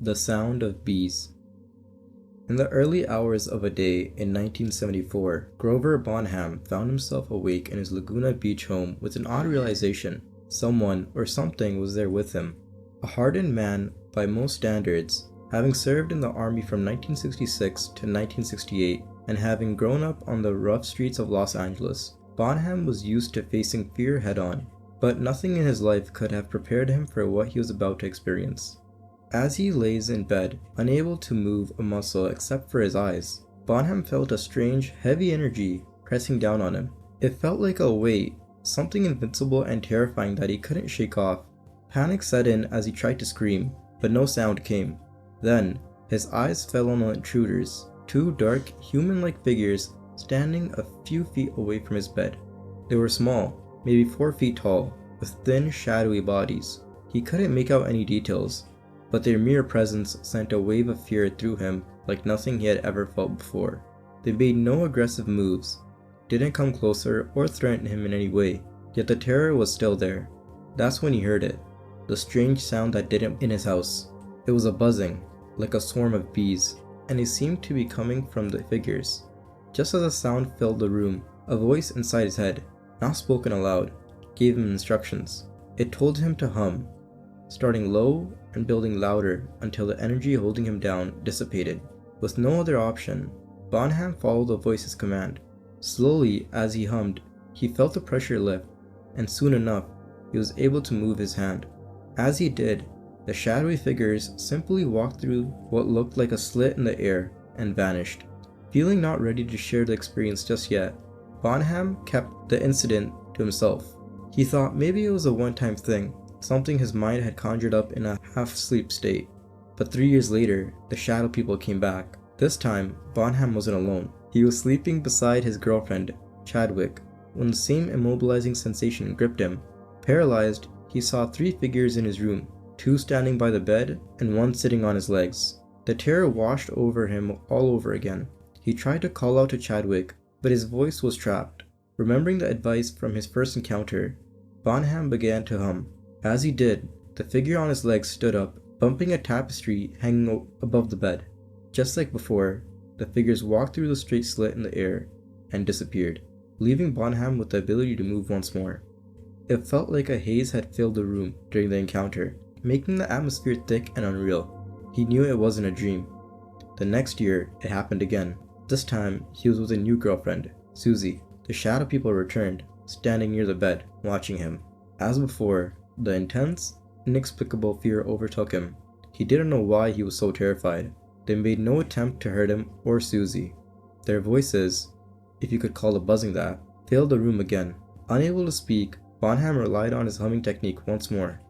The sound of bees. In the early hours of a day in 1974, Grover Bonham found himself awake in his Laguna Beach home with an odd realization. Someone or something was there with him. A hardened man by most standards, having served in the army from 1966 to 1968 and having grown up on the rough streets of Los Angeles, Bonham was used to facing fear head-on, but nothing in his life could have prepared him for what he was about to experience. As he lays in bed, unable to move a muscle except for his eyes, Bonham felt a strange, heavy energy pressing down on him. It felt like a weight, something invincible and terrifying that he couldn't shake off. Panic set in as he tried to scream, but no sound came. Then, his eyes fell on the intruders, two dark, human-like figures standing a few feet away from his bed. They were small, maybe 4 feet tall, with thin, shadowy bodies. He couldn't make out any details, but their mere presence sent a wave of fear through him like nothing he had ever felt before. They made no aggressive moves, didn't come closer or threaten him in any way, yet the terror was still there. That's when he heard it, the strange sound that didn't in his house. It was a buzzing, like a swarm of bees, and it seemed to be coming from the figures. Just as the sound filled the room, a voice inside his head, not spoken aloud, gave him instructions. It told him to hum, starting low and building louder until the energy holding him down dissipated. With no other option, Bonham followed the voice's command. Slowly, as he hummed, he felt the pressure lift, and soon enough, he was able to move his hand. As he did, the shadowy figures simply walked through what looked like a slit in the air and vanished. Feeling not ready to share the experience just yet, Bonham kept the incident to himself. He thought maybe it was a one-time thing, something his mind had conjured up in a half-sleep state. But 3 years later, the shadow people came back. This time, Bonham wasn't alone. He was sleeping beside his girlfriend, Chadwick, when the same immobilizing sensation gripped him. Paralyzed, he saw 3 figures in his room, 2 standing by the bed and 1 sitting on his legs. The terror washed over him all over again. He tried to call out to Chadwick, but his voice was trapped. Remembering the advice from his first encounter, Bonham began to hum. As he did, the figure on his legs stood up, bumping a tapestry hanging above the bed. Just like before, the figures walked through the straight slit in the air and disappeared, leaving Bonham with the ability to move once more. It felt like a haze had filled the room during the encounter, making the atmosphere thick and unreal. He knew it wasn't a dream. The next year, it happened again. This time, he was with a new girlfriend, Susie. The shadow people returned, standing near the bed, watching him. As before, the intense, inexplicable fear overtook him. He didn't know why he was so terrified. They made no attempt to hurt him or Susie. Their voices, if you could call the buzzing that, filled the room again. Unable to speak, Bonham relied on his humming technique once more.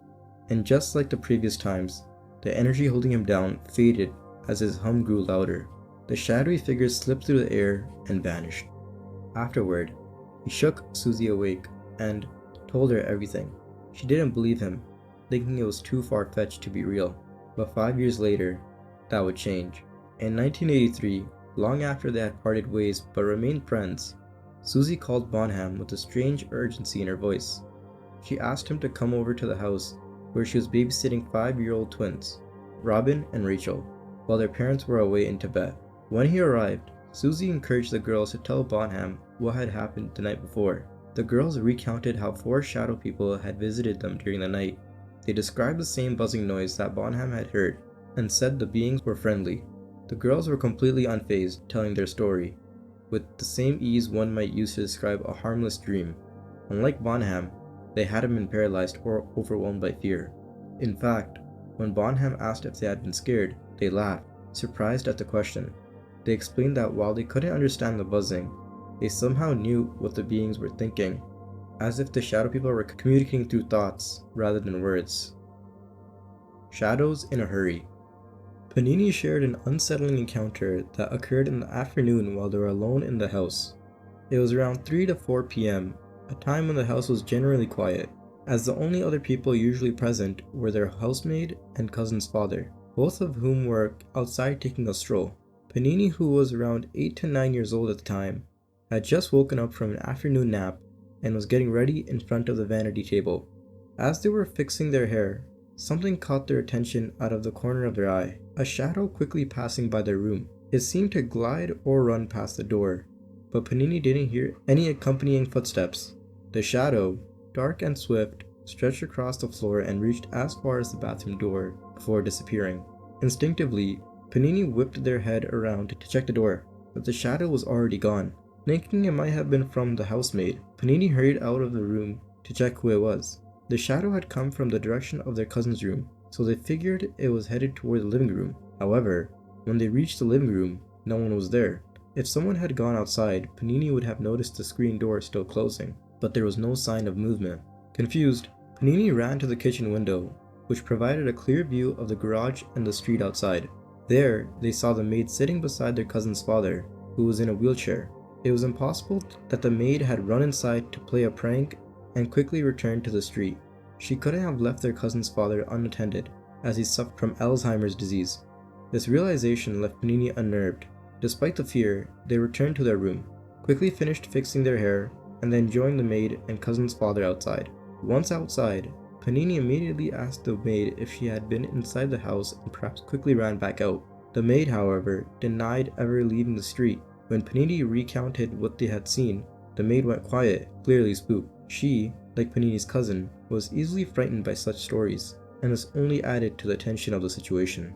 And just like the previous times, the energy holding him down faded as his hum grew louder. The shadowy figures slipped through the air and vanished. Afterward, he shook Susie awake and told her everything. She didn't believe him, thinking it was too far-fetched to be real. But 5 years later, that would change. In 1983, long after they had parted ways but remained friends, Susie called Bonham with a strange urgency in her voice. She asked him to come over to the house where she was babysitting 5-year-old twins, Robin and Rachel, while their parents were away in Tibet. When he arrived, Susie encouraged the girls to tell Bonham what had happened the night before. The girls recounted how 4 shadow people had visited them during the night. They described the same buzzing noise that Bonham had heard, and said the beings were friendly. The girls were completely unfazed, telling their story, with the same ease one might use to describe a harmless dream. Unlike Bonham, they hadn't been paralyzed or overwhelmed by fear. In fact, when Bonham asked if they had been scared, they laughed, surprised at the question. They explained that while they couldn't understand the buzzing, they somehow knew what the beings were thinking, as if the shadow people were communicating through thoughts rather than words. Shadows in a hurry. Panini shared an unsettling encounter that occurred in the afternoon while they were alone in the house. It was around 3 to 4 p.m., a time when the house was generally quiet, as the only other people usually present were their housemaid and cousin's father, both of whom were outside taking a stroll. Panini, who was around 8 to 9 years old at the time, had just woken up from an afternoon nap and was getting ready in front of the vanity table. As they were fixing their hair, Something caught their attention out of the corner of their eye, a shadow quickly passing by their room. It seemed to glide or run past the door, but Panini didn't hear any accompanying footsteps. The shadow, dark and swift, stretched across the floor and reached as far as the bathroom door before disappearing. Instinctively, Panini whipped their head around to check the door, but the shadow was already gone. Thinking it might have been from the housemaid, Panini hurried out of the room to check who it was. The shadow had come from the direction of their cousin's room, so they figured it was headed toward the living room. However, when they reached the living room, no one was there. If someone had gone outside, Panini would have noticed the screen door still closing, but there was no sign of movement. Confused, Panini ran to the kitchen window, which provided a clear view of the garage and the street outside. There, they saw the maid sitting beside their cousin's father, who was in a wheelchair. It was impossible that the maid had run inside to play a prank and quickly returned to the street. She couldn't have left their cousin's father unattended, as he suffered from Alzheimer's disease. This realization left Panini unnerved. Despite the fear, they returned to their room, quickly finished fixing their hair, and then joined the maid and cousin's father outside. Once outside, Panini immediately asked the maid if she had been inside the house and perhaps quickly ran back out. The maid, however, denied ever leaving the street. When Panini recounted what they had seen, the maid went quiet, clearly spooked. She, like Panini's cousin, was easily frightened by such stories, and this only added to the tension of the situation.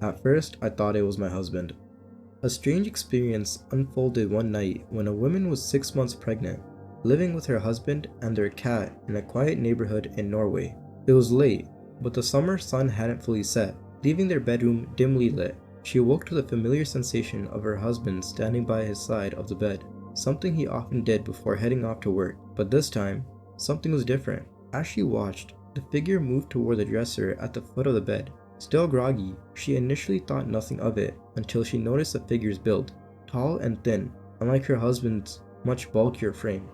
At first, I thought it was my husband. A strange experience unfolded one night when a woman was 6 months pregnant, living with her husband and their cat in a quiet neighborhood in Norway. It was late, but the summer sun hadn't fully set, leaving their bedroom dimly lit. She awoke to the familiar sensation of her husband standing by his side of the bed, something he often did before heading off to work. But this time, something was different. As she watched, the figure moved toward the dresser at the foot of the bed. Still groggy, she initially thought nothing of it until she noticed the figure's build, tall and thin, unlike her husband's much bulkier frame.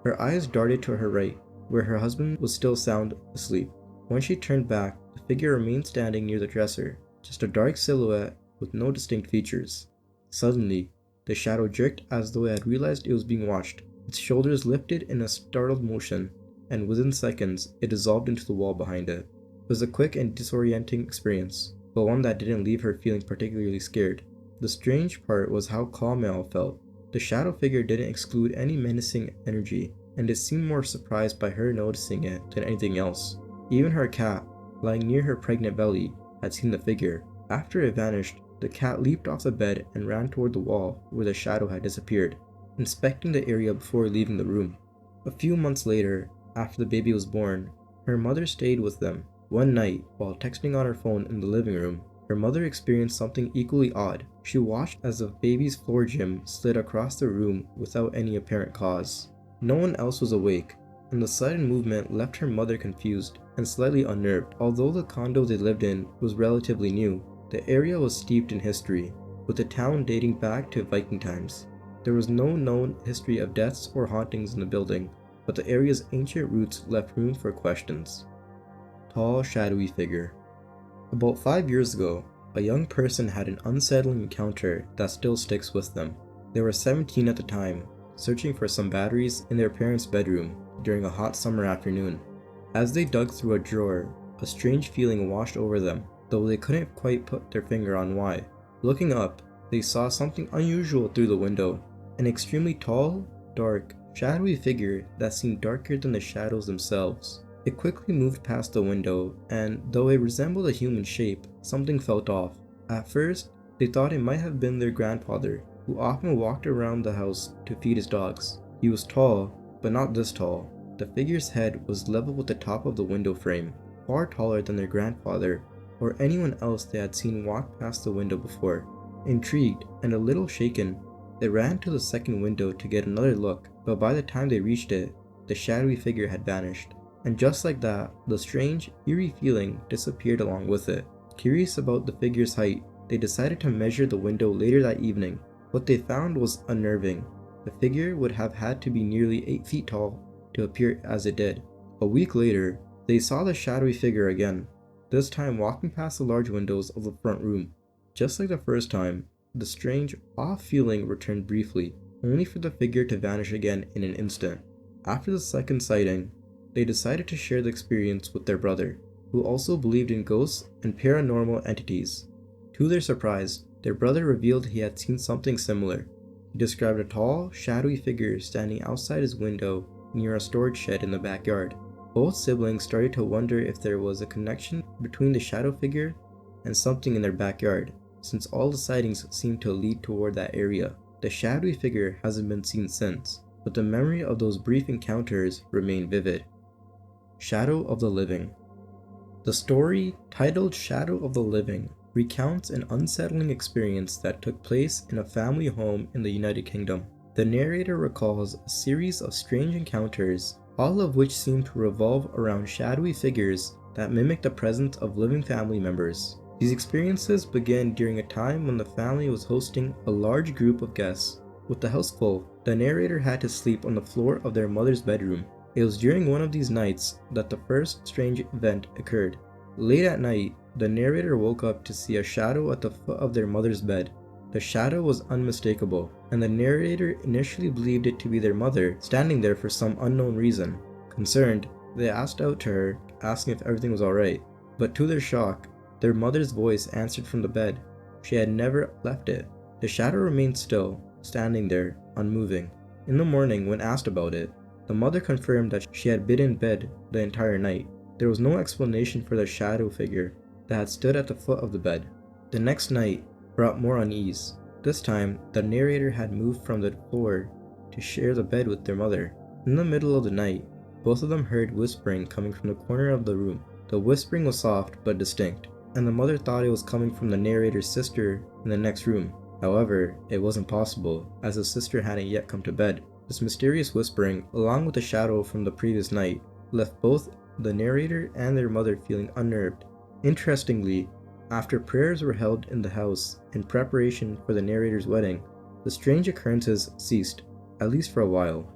Her eyes darted to her right, where her husband was still sound asleep. When she turned back, the figure remained standing near the dresser, just a dark silhouette with no distinct features. Suddenly, the shadow jerked as though it had realized it was being watched. Its shoulders lifted in a startled motion, and within seconds, it dissolved into the wall behind it. It was a quick and disorienting experience, but one that didn't leave her feeling particularly scared. The strange part was how calm it all felt. The shadow figure didn't exclude any menacing energy, and it seemed more surprised by her noticing it than anything else. Even her cat, lying near her pregnant belly, had seen the figure. After it vanished, the cat leaped off the bed and ran toward the wall where the shadow had disappeared, inspecting the area before leaving the room. A few months later, after the baby was born, her mother stayed with them. One night, while texting on her phone in the living room, her mother experienced something equally odd. She watched as the baby's floor gym slid across the room without any apparent cause. No one else was awake, and the sudden movement left her mother confused and slightly unnerved. Although the condo they lived in was relatively new, the area was steeped in history, with the town dating back to Viking times. There was no known history of deaths or hauntings in the building, but the area's ancient roots left room for questions. Tall, shadowy figure. About 5 years ago, a young person had an unsettling encounter that still sticks with them. They were 17 at the time, searching for some batteries in their parents' bedroom during a hot summer afternoon. As they dug through a drawer, a strange feeling washed over them, though they couldn't quite put their finger on why. Looking up, they saw something unusual through the window, an extremely tall, dark, shadowy figure that seemed darker than the shadows themselves. It quickly moved past the window, and though it resembled a human shape, something felt off. At first, they thought it might have been their grandfather, who often walked around the house to feed his dogs. He was tall, but not this tall. The figure's head was level with the top of the window frame, far taller than their grandfather or anyone else they had seen walk past the window before. Intrigued and a little shaken, they ran to the second window to get another look, but by the time they reached it, the shadowy figure had vanished. And just like that, the strange, eerie feeling disappeared along with it. Curious about the figure's height, they decided to measure the window later that evening. What they found was unnerving. The figure would have had to be nearly 8 feet tall to appear as it did. A week later, they saw the shadowy figure again, this time walking past the large windows of the front room. Just like the first time, the strange, off feeling returned briefly, only for the figure to vanish again in an instant. After the second sighting, they decided to share the experience with their brother. who also believed in ghosts and paranormal entities. To their surprise, their brother revealed he had seen something similar. He described a tall, shadowy figure standing outside his window near a storage shed in the backyard. Both siblings started to wonder if there was a connection between the shadow figure and something in their backyard, since all the sightings seemed to lead toward that area. The shadowy figure hasn't been seen since, but the memory of those brief encounters remained vivid. Shadow of the Living. The story, titled Shadow of the Living, recounts an unsettling experience that took place in a family home in the United Kingdom. The narrator recalls a series of strange encounters, all of which seem to revolve around shadowy figures that mimic the presence of living family members. These experiences began during a time when the family was hosting a large group of guests. With the house full, the narrator had to sleep on the floor of their mother's bedroom. It was during one of these nights that the first strange event occurred. Late at night, the narrator woke up to see a shadow at the foot of their mother's bed. The shadow was unmistakable, and the narrator initially believed it to be their mother standing there for some unknown reason. Concerned, they asked out to her, asking if everything was alright, but to their shock, their mother's voice answered from the bed. She had never left it. The shadow remained still, standing there, unmoving. In the morning, when asked about it, the mother confirmed that she had been in bed the entire night. There was no explanation for the shadow figure that had stood at the foot of the bed. The next night brought more unease. This time, the narrator had moved from the floor to share the bed with their mother. In the middle of the night, both of them heard whispering coming from the corner of the room. The whispering was soft but distinct, and the mother thought it was coming from the narrator's sister in the next room. However, it wasn't possible, as the sister hadn't yet come to bed. This mysterious whispering, along with the shadow from the previous night, left both the narrator and their mother feeling unnerved. Interestingly, after prayers were held in the house in preparation for the narrator's wedding, the strange occurrences ceased, at least for a while.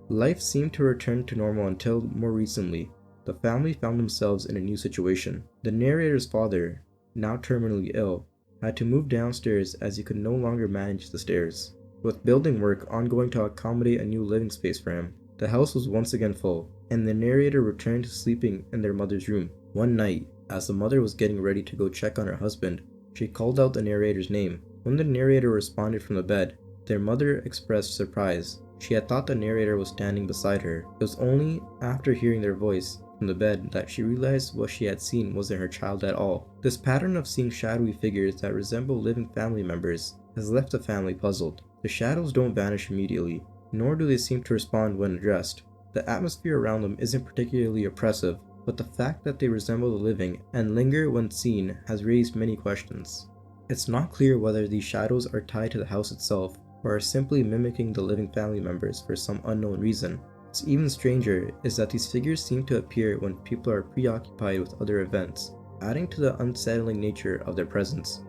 Life seemed to return to normal until, more recently, the family found themselves in a new situation. The narrator's father, now terminally ill, had to move downstairs as he could no longer manage the stairs. With building work ongoing to accommodate a new living space for him, the house was once again full, and the narrator returned to sleeping in their mother's room. One night, as the mother was getting ready to go check on her husband, she called out the narrator's name. When the narrator responded from the bed, their mother expressed surprise. She had thought the narrator was standing beside her. It was only after hearing their voice from the bed that she realized what she had seen wasn't her child at all. This pattern of seeing shadowy figures that resemble living family members has left the family puzzled. The shadows don't vanish immediately, nor do they seem to respond when addressed. The atmosphere around them isn't particularly oppressive, but the fact that they resemble the living and linger when seen has raised many questions. It's not clear whether these shadows are tied to the house itself or are simply mimicking the living family members for some unknown reason. What's even stranger is that these figures seem to appear when people are preoccupied with other events, adding to the unsettling nature of their presence.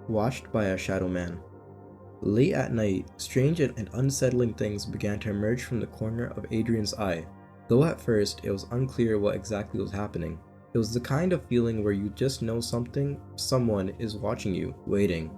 Watched by a shadow man. Late at night, strange and unsettling things began to emerge from the corner of Adrian's eye. Though at first it was unclear what exactly was happening, it was the kind of feeling where you just know someone is watching you, waiting.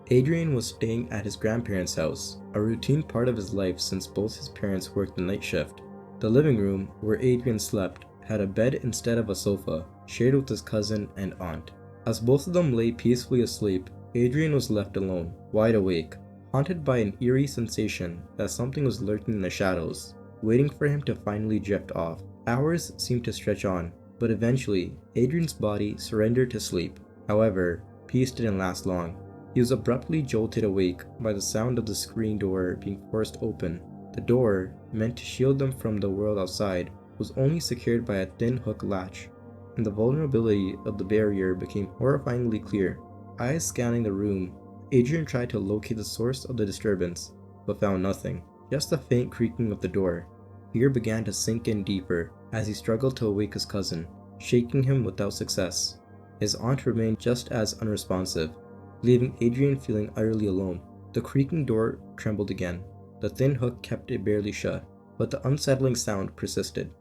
Adrian was staying at his grandparents' house, a routine part of his life since both his parents worked the night shift. The living room, where Adrian slept, had a bed instead of a sofa, shared with his cousin and aunt. As both of them lay peacefully asleep, Adrian was left alone, wide awake, haunted by an eerie sensation that something was lurking in the shadows, waiting for him to finally drift off. Hours seemed to stretch on, but eventually, Adrian's body surrendered to sleep. However, peace didn't last long. He was abruptly jolted awake by the sound of the screen door being forced open. The door, meant to shield them from the world outside, was only secured by a thin hook latch, and the vulnerability of the barrier became horrifyingly clear. Eyes scanning the room, Adrian tried to locate the source of the disturbance, but found nothing. Just a faint creaking of the door. Fear began to sink in deeper as he struggled to awake his cousin, shaking him without success. His aunt remained just as unresponsive, leaving Adrian feeling utterly alone. The creaking door trembled again. The thin hook kept it barely shut, but the unsettling sound persisted.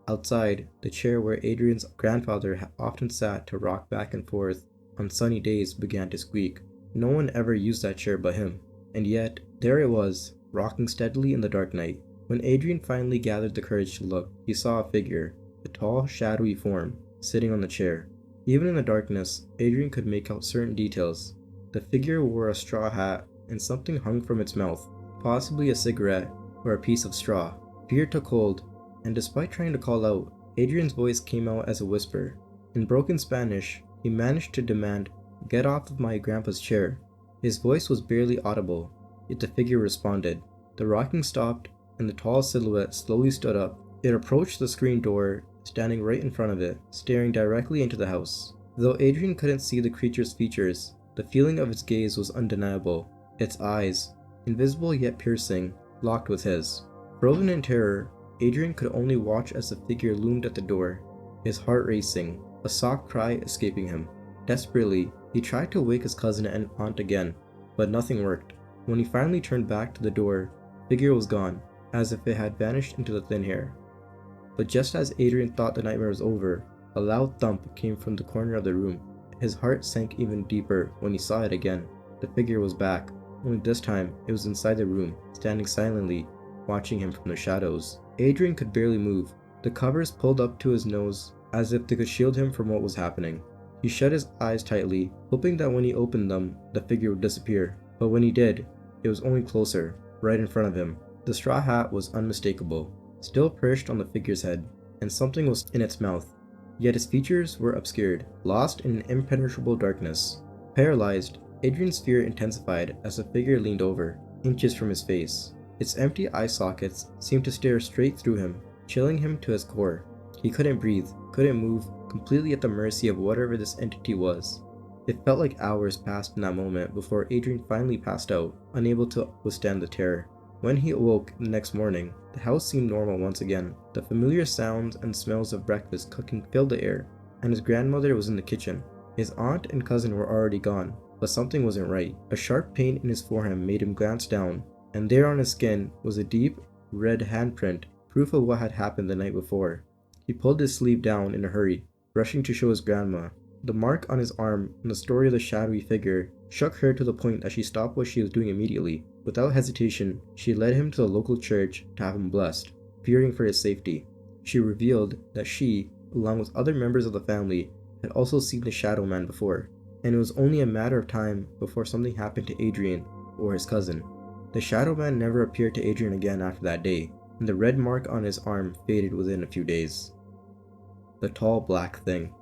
Outside, the chair where Adrian's grandfather often sat to rock back and forth on sunny days began to squeak. No one ever used that chair but him, and yet there it was, rocking steadily in the dark night. When Adrian finally gathered the courage to look, he saw a figure, a tall, shadowy form, sitting on the chair. Even in the darkness, Adrian could make out certain details. The figure wore a straw hat and something hung from its mouth, possibly a cigarette or a piece of straw. Fear took hold, and despite trying to call out, Adrian's voice came out as a whisper. In broken Spanish, he managed to demand, "Get off of my grandpa's chair." His voice was barely audible, yet the figure responded. The rocking stopped, and the tall silhouette slowly stood up. It approached the screen door, standing right in front of it, staring directly into the house. Though Adrian couldn't see the creature's features, the feeling of its gaze was undeniable. Its eyes, invisible yet piercing, locked with his. Frozen in terror, Adrian could only watch as the figure loomed at the door, his heart racing, a soft cry escaping him. Desperately, he tried to wake his cousin and aunt again, but nothing worked. When he finally turned back to the door, the figure was gone, as if it had vanished into the thin air. But just as Adrian thought the nightmare was over, a loud thump came from the corner of the room. His heart sank even deeper when he saw it again. The figure was back, only this time it was inside the room, standing silently, watching him from the shadows. Adrian could barely move, the covers pulled up to his nose as if they could shield him from what was happening. He shut his eyes tightly, hoping that when he opened them, the figure would disappear. But when he did, it was only closer, right in front of him. The straw hat was unmistakable, still perched on the figure's head, and something was in its mouth. Yet its features were obscured, lost in an impenetrable darkness. Paralyzed, Adrian's fear intensified as the figure leaned over, inches from his face. Its empty eye sockets seemed to stare straight through him, chilling him to his core. He couldn't breathe, couldn't move, completely at the mercy of whatever this entity was. It felt like hours passed in that moment before Adrian finally passed out, unable to withstand the terror. When he awoke the next morning, the house seemed normal once again. The familiar sounds and smells of breakfast cooking filled the air, and his grandmother was in the kitchen. His aunt and cousin were already gone, but something wasn't right. A sharp pain in his forehead made him glance down, and there on his skin was a deep, red handprint, proof of what had happened the night before. He pulled his sleeve down in a hurry, rushing to show his grandma. The mark on his arm and the story of the shadowy figure shook her to the point that she stopped what she was doing immediately. Without hesitation, she led him to the local church to have him blessed, fearing for his safety. She revealed that she, along with other members of the family, had also seen the Shadow Man before, and it was only a matter of time before something happened to Adrian or his cousin. The Shadow Man never appeared to Adrian again after that day, and the red mark on his arm faded within a few days. The Tall Black Thing.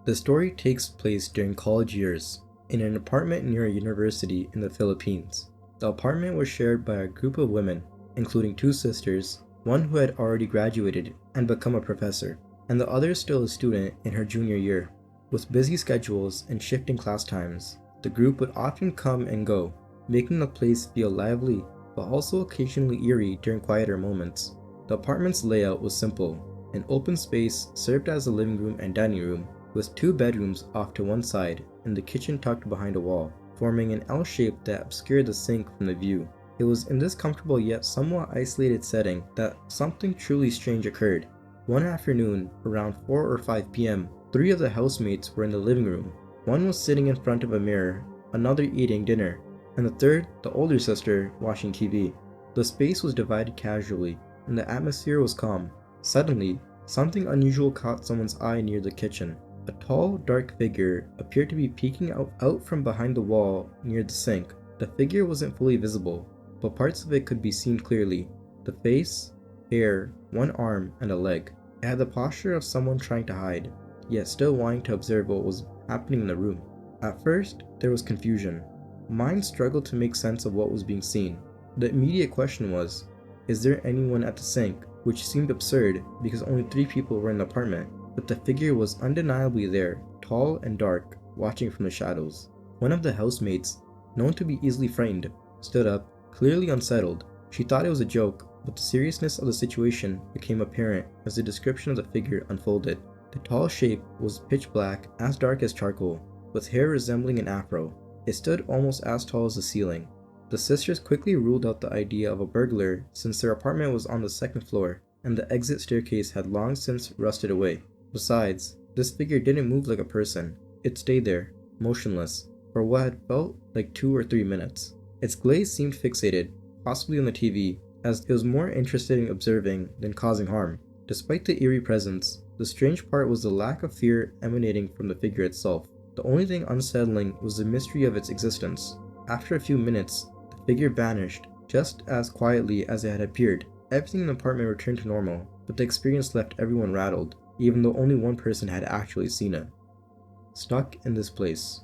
The story takes place during college years, in an apartment near a university in the Philippines. The apartment was shared by a group of women, including two sisters, one who had already graduated and become a professor, and the other still a student in her junior year. With busy schedules and shifting class times, the group would often come and go, making the place feel lively, but also occasionally eerie during quieter moments. The apartment's layout was simple. An open space served as a living room and dining room, with two bedrooms off to one side and the kitchen tucked behind a wall, forming an L shape that obscured the sink from the view. It was in this comfortable yet somewhat isolated setting that something truly strange occurred. One afternoon, around 4 or 5 p.m., 3 of the housemates were in the living room. One was sitting in front of a mirror, another eating dinner, and the third, the older sister, watching TV. The space was divided casually, and the atmosphere was calm. Suddenly, something unusual caught someone's eye near the kitchen. A tall, dark figure appeared to be peeking out from behind the wall near the sink. The figure wasn't fully visible, but parts of it could be seen clearly. The face, hair, one arm, and a leg. It had the posture of someone trying to hide, yet still wanting to observe what was happening in the room. At first, there was confusion. Mind struggled to make sense of what was being seen. The immediate question was, is there anyone at the sink? Which seemed absurd because only 3 people were in the apartment, but the figure was undeniably there, tall and dark, watching from the shadows. One of the housemates, known to be easily frightened, stood up, clearly unsettled. She thought it was a joke, but the seriousness of the situation became apparent as the description of the figure unfolded. The tall shape was pitch black, as dark as charcoal, with hair resembling an afro. It stood almost as tall as the ceiling. The sisters quickly ruled out the idea of a burglar since their apartment was on the 2nd floor and the exit staircase had long since rusted away. Besides, this figure didn't move like a person. It stayed there, motionless, for what had felt like 2 or 3 minutes. Its gaze seemed fixated, possibly on the TV, as it was more interested in observing than causing harm. Despite the eerie presence, The strange part was the lack of fear emanating from the figure itself. The only thing unsettling was the mystery of its existence. After a few minutes, the figure vanished, just as quietly as it had appeared. Everything in the apartment returned to normal, but the experience left everyone rattled, even though only one person had actually seen it. Stuck in this place.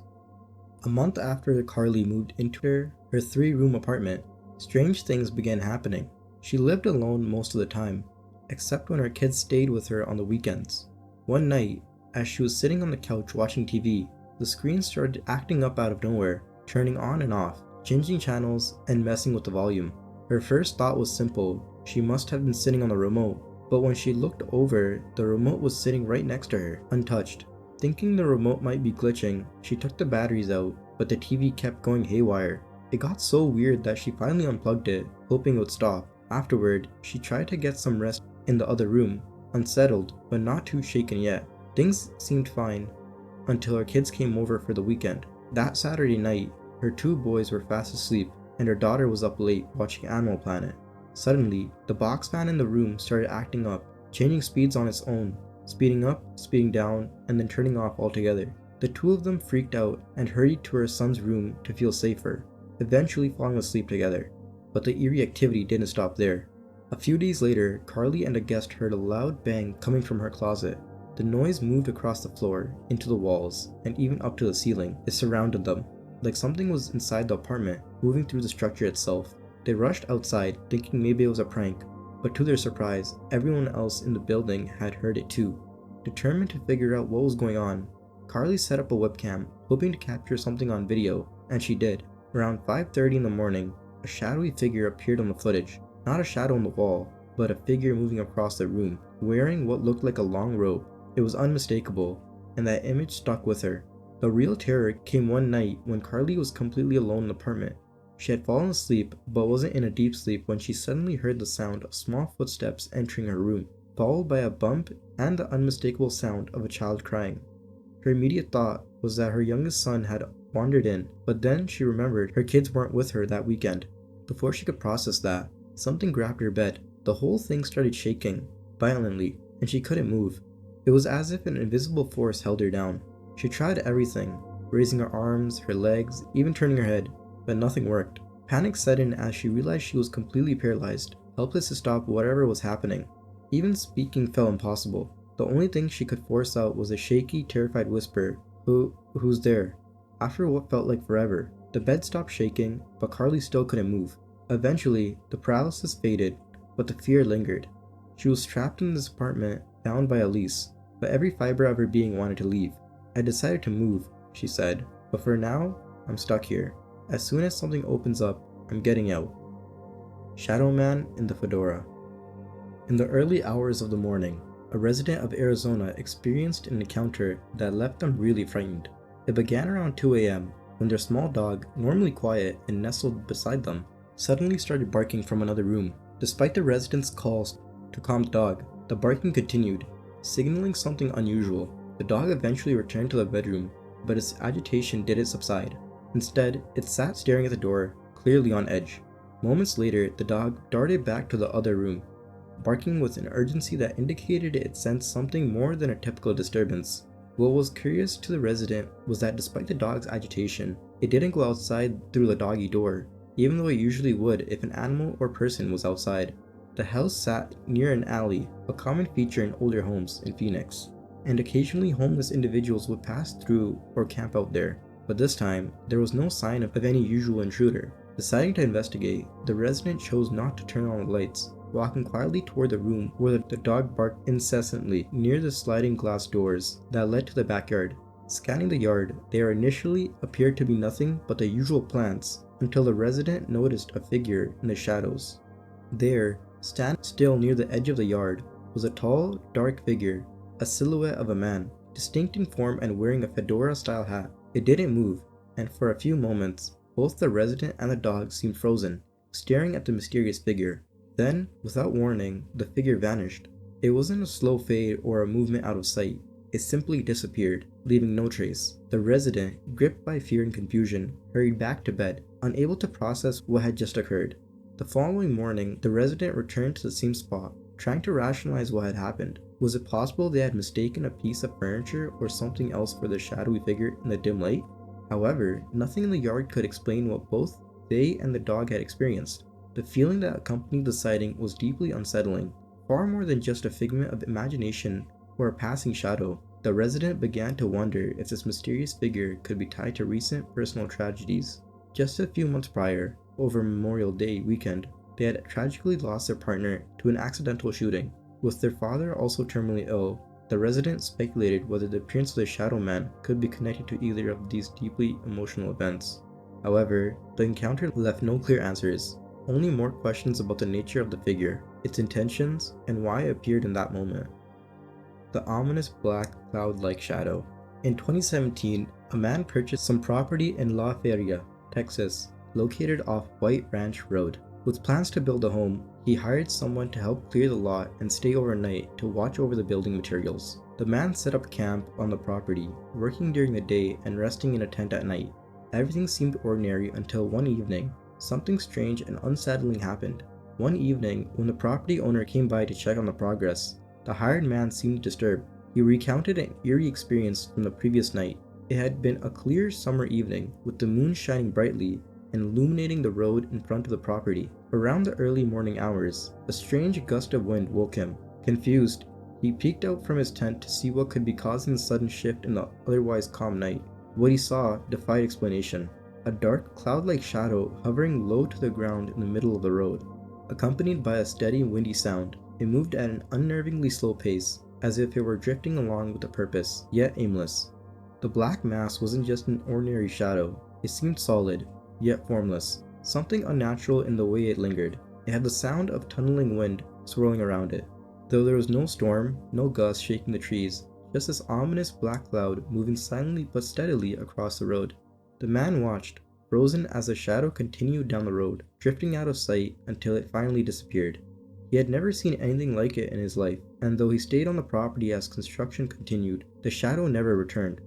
A month after Carly moved into her 3-room apartment, strange things began happening. She lived alone most of the time, except when her kids stayed with her on the weekends. One night, as she was sitting on the couch watching TV, the screen started acting up out of nowhere, turning on and off, changing channels, and messing with the volume. Her first thought was simple: she must have been sitting on the remote, but when she looked over, the remote was sitting right next to her, untouched. Thinking the remote might be glitching, she took the batteries out, but the TV kept going haywire. It got so weird that she finally unplugged it, hoping it would stop. Afterward, she tried to get some rest in the other room, unsettled, but not too shaken yet. Things seemed fine until her kids came over for the weekend. That Saturday night, her 2 boys were fast asleep, and her daughter was up late watching Animal Planet. Suddenly, the box fan in the room started acting up, changing speeds on its own, speeding up, speeding down, and then turning off altogether. The 2 of them freaked out and hurried to her son's room to feel safer, eventually falling asleep together. But the eerie activity didn't stop there. A few days later, Carly and a guest heard a loud bang coming from her closet. The noise moved across the floor, into the walls, and even up to the ceiling. It surrounded them, like something was inside the apartment, moving through the structure itself. They rushed outside, thinking maybe it was a prank, but to their surprise, everyone else in the building had heard it too. Determined to figure out what was going on, Carly set up a webcam, hoping to capture something on video, and she did. Around 5:30 in the morning, a shadowy figure appeared on the footage. Not a shadow on the wall, but a figure moving across the room, wearing what looked like a long robe. It was unmistakable, and that image stuck with her. The real terror came one night when Carly was completely alone in the apartment. She had fallen asleep, but wasn't in a deep sleep when she suddenly heard the sound of small footsteps entering her room, followed by a bump and the unmistakable sound of a child crying. Her immediate thought was that her youngest son had wandered in, but then she remembered her kids weren't with her that weekend. Before she could process that, something grabbed her bed. The whole thing started shaking violently, and she couldn't move. It was as if an invisible force held her down. She tried everything, raising her arms, her legs, even turning her head, but nothing worked. Panic set in as she realized she was completely paralyzed, helpless to stop whatever was happening. Even speaking felt impossible. The only thing she could force out was a shaky, terrified whisper, Who's there? After what felt like forever, the bed stopped shaking, but Carly still couldn't move. Eventually, the paralysis faded, but the fear lingered. She was trapped in this apartment, bound by a lease, but every fiber of her being wanted to leave. I decided to move, she said, but for now, I'm stuck here. As soon as something opens up, I'm getting out. Shadow Man in the Fedora. In the early hours of the morning, a resident of Arizona experienced an encounter that left them really frightened. It began around 2 a.m. when their small dog, normally quiet and nestled beside them, suddenly started barking from another room. Despite the residents' calls to calm the dog, the barking continued, signaling something unusual. The dog eventually returned to the bedroom, but its agitation didn't subside. Instead, it sat staring at the door, clearly on edge. Moments later, the dog darted back to the other room, barking with an urgency that indicated it sensed something more than a typical disturbance. What was curious to the resident was that despite the dog's agitation, it didn't go outside through the doggy door, even though it usually would if an animal or person was outside. The house sat near an alley, a common feature in older homes in Phoenix, and occasionally homeless individuals would pass through or camp out there. But this time, there was no sign of any usual intruder. Deciding to investigate, the resident chose not to turn on the lights, walking quietly toward the room where the dog barked incessantly near the sliding glass doors that led to the backyard. Scanning the yard, there initially appeared to be nothing but the usual plants until the resident noticed a figure in the shadows. There, standing still near the edge of the yard, was a tall, dark figure, a silhouette of a man, distinct in form and wearing a fedora-style hat. It didn't move, and for a few moments, both the resident and the dog seemed frozen, staring at the mysterious figure. Then, without warning, the figure vanished. It wasn't a slow fade or a movement out of sight. It simply disappeared, leaving no trace. The resident, gripped by fear and confusion, hurried back to bed, unable to process what had just occurred. The following morning, the resident returned to the same spot, trying to rationalize what had happened. Was it possible they had mistaken a piece of furniture or something else for the shadowy figure in the dim light? However, nothing in the yard could explain what both they and the dog had experienced. The feeling that accompanied the sighting was deeply unsettling. Far more than just a figment of imagination or a passing shadow, the resident began to wonder if this mysterious figure could be tied to recent personal tragedies. Just a few months prior, over Memorial Day weekend, they had tragically lost their partner to an accidental shooting. With their father also terminally ill, the resident speculated whether the appearance of the shadow man could be connected to either of these deeply emotional events. However, the encounter left no clear answers, only more questions about the nature of the figure, its intentions, and why it appeared in that moment. The ominous black cloud-like shadow. In 2017, a man purchased some property in La Feria, Texas, located off White Ranch Road. With plans to build a home, he hired someone to help clear the lot and stay overnight to watch over the building materials. The man set up camp on the property, working during the day and resting in a tent at night. Everything seemed ordinary until one evening, something strange and unsettling happened. One evening, when the property owner came by to check on the progress, the hired man seemed disturbed. He recounted an eerie experience from the previous night. It had been a clear summer evening, with the moon shining brightly and illuminating the road in front of the property. Around the early morning hours, a strange gust of wind woke him. Confused, he peeked out from his tent to see what could be causing the sudden shift in the otherwise calm night. What he saw defied explanation. A dark, cloud-like shadow hovering low to the ground in the middle of the road. Accompanied by a steady, windy sound, it moved at an unnervingly slow pace, as if it were drifting along with a purpose, yet aimless. The black mass wasn't just an ordinary shadow. It seemed solid, yet formless. Something unnatural in the way it lingered. It had the sound of tunneling wind swirling around it. Though there was no storm, no gust shaking the trees, just this ominous black cloud moving silently but steadily across the road. The man watched, frozen as the shadow continued down the road, drifting out of sight until it finally disappeared. He had never seen anything like it in his life, and though he stayed on the property as construction continued, the shadow never returned.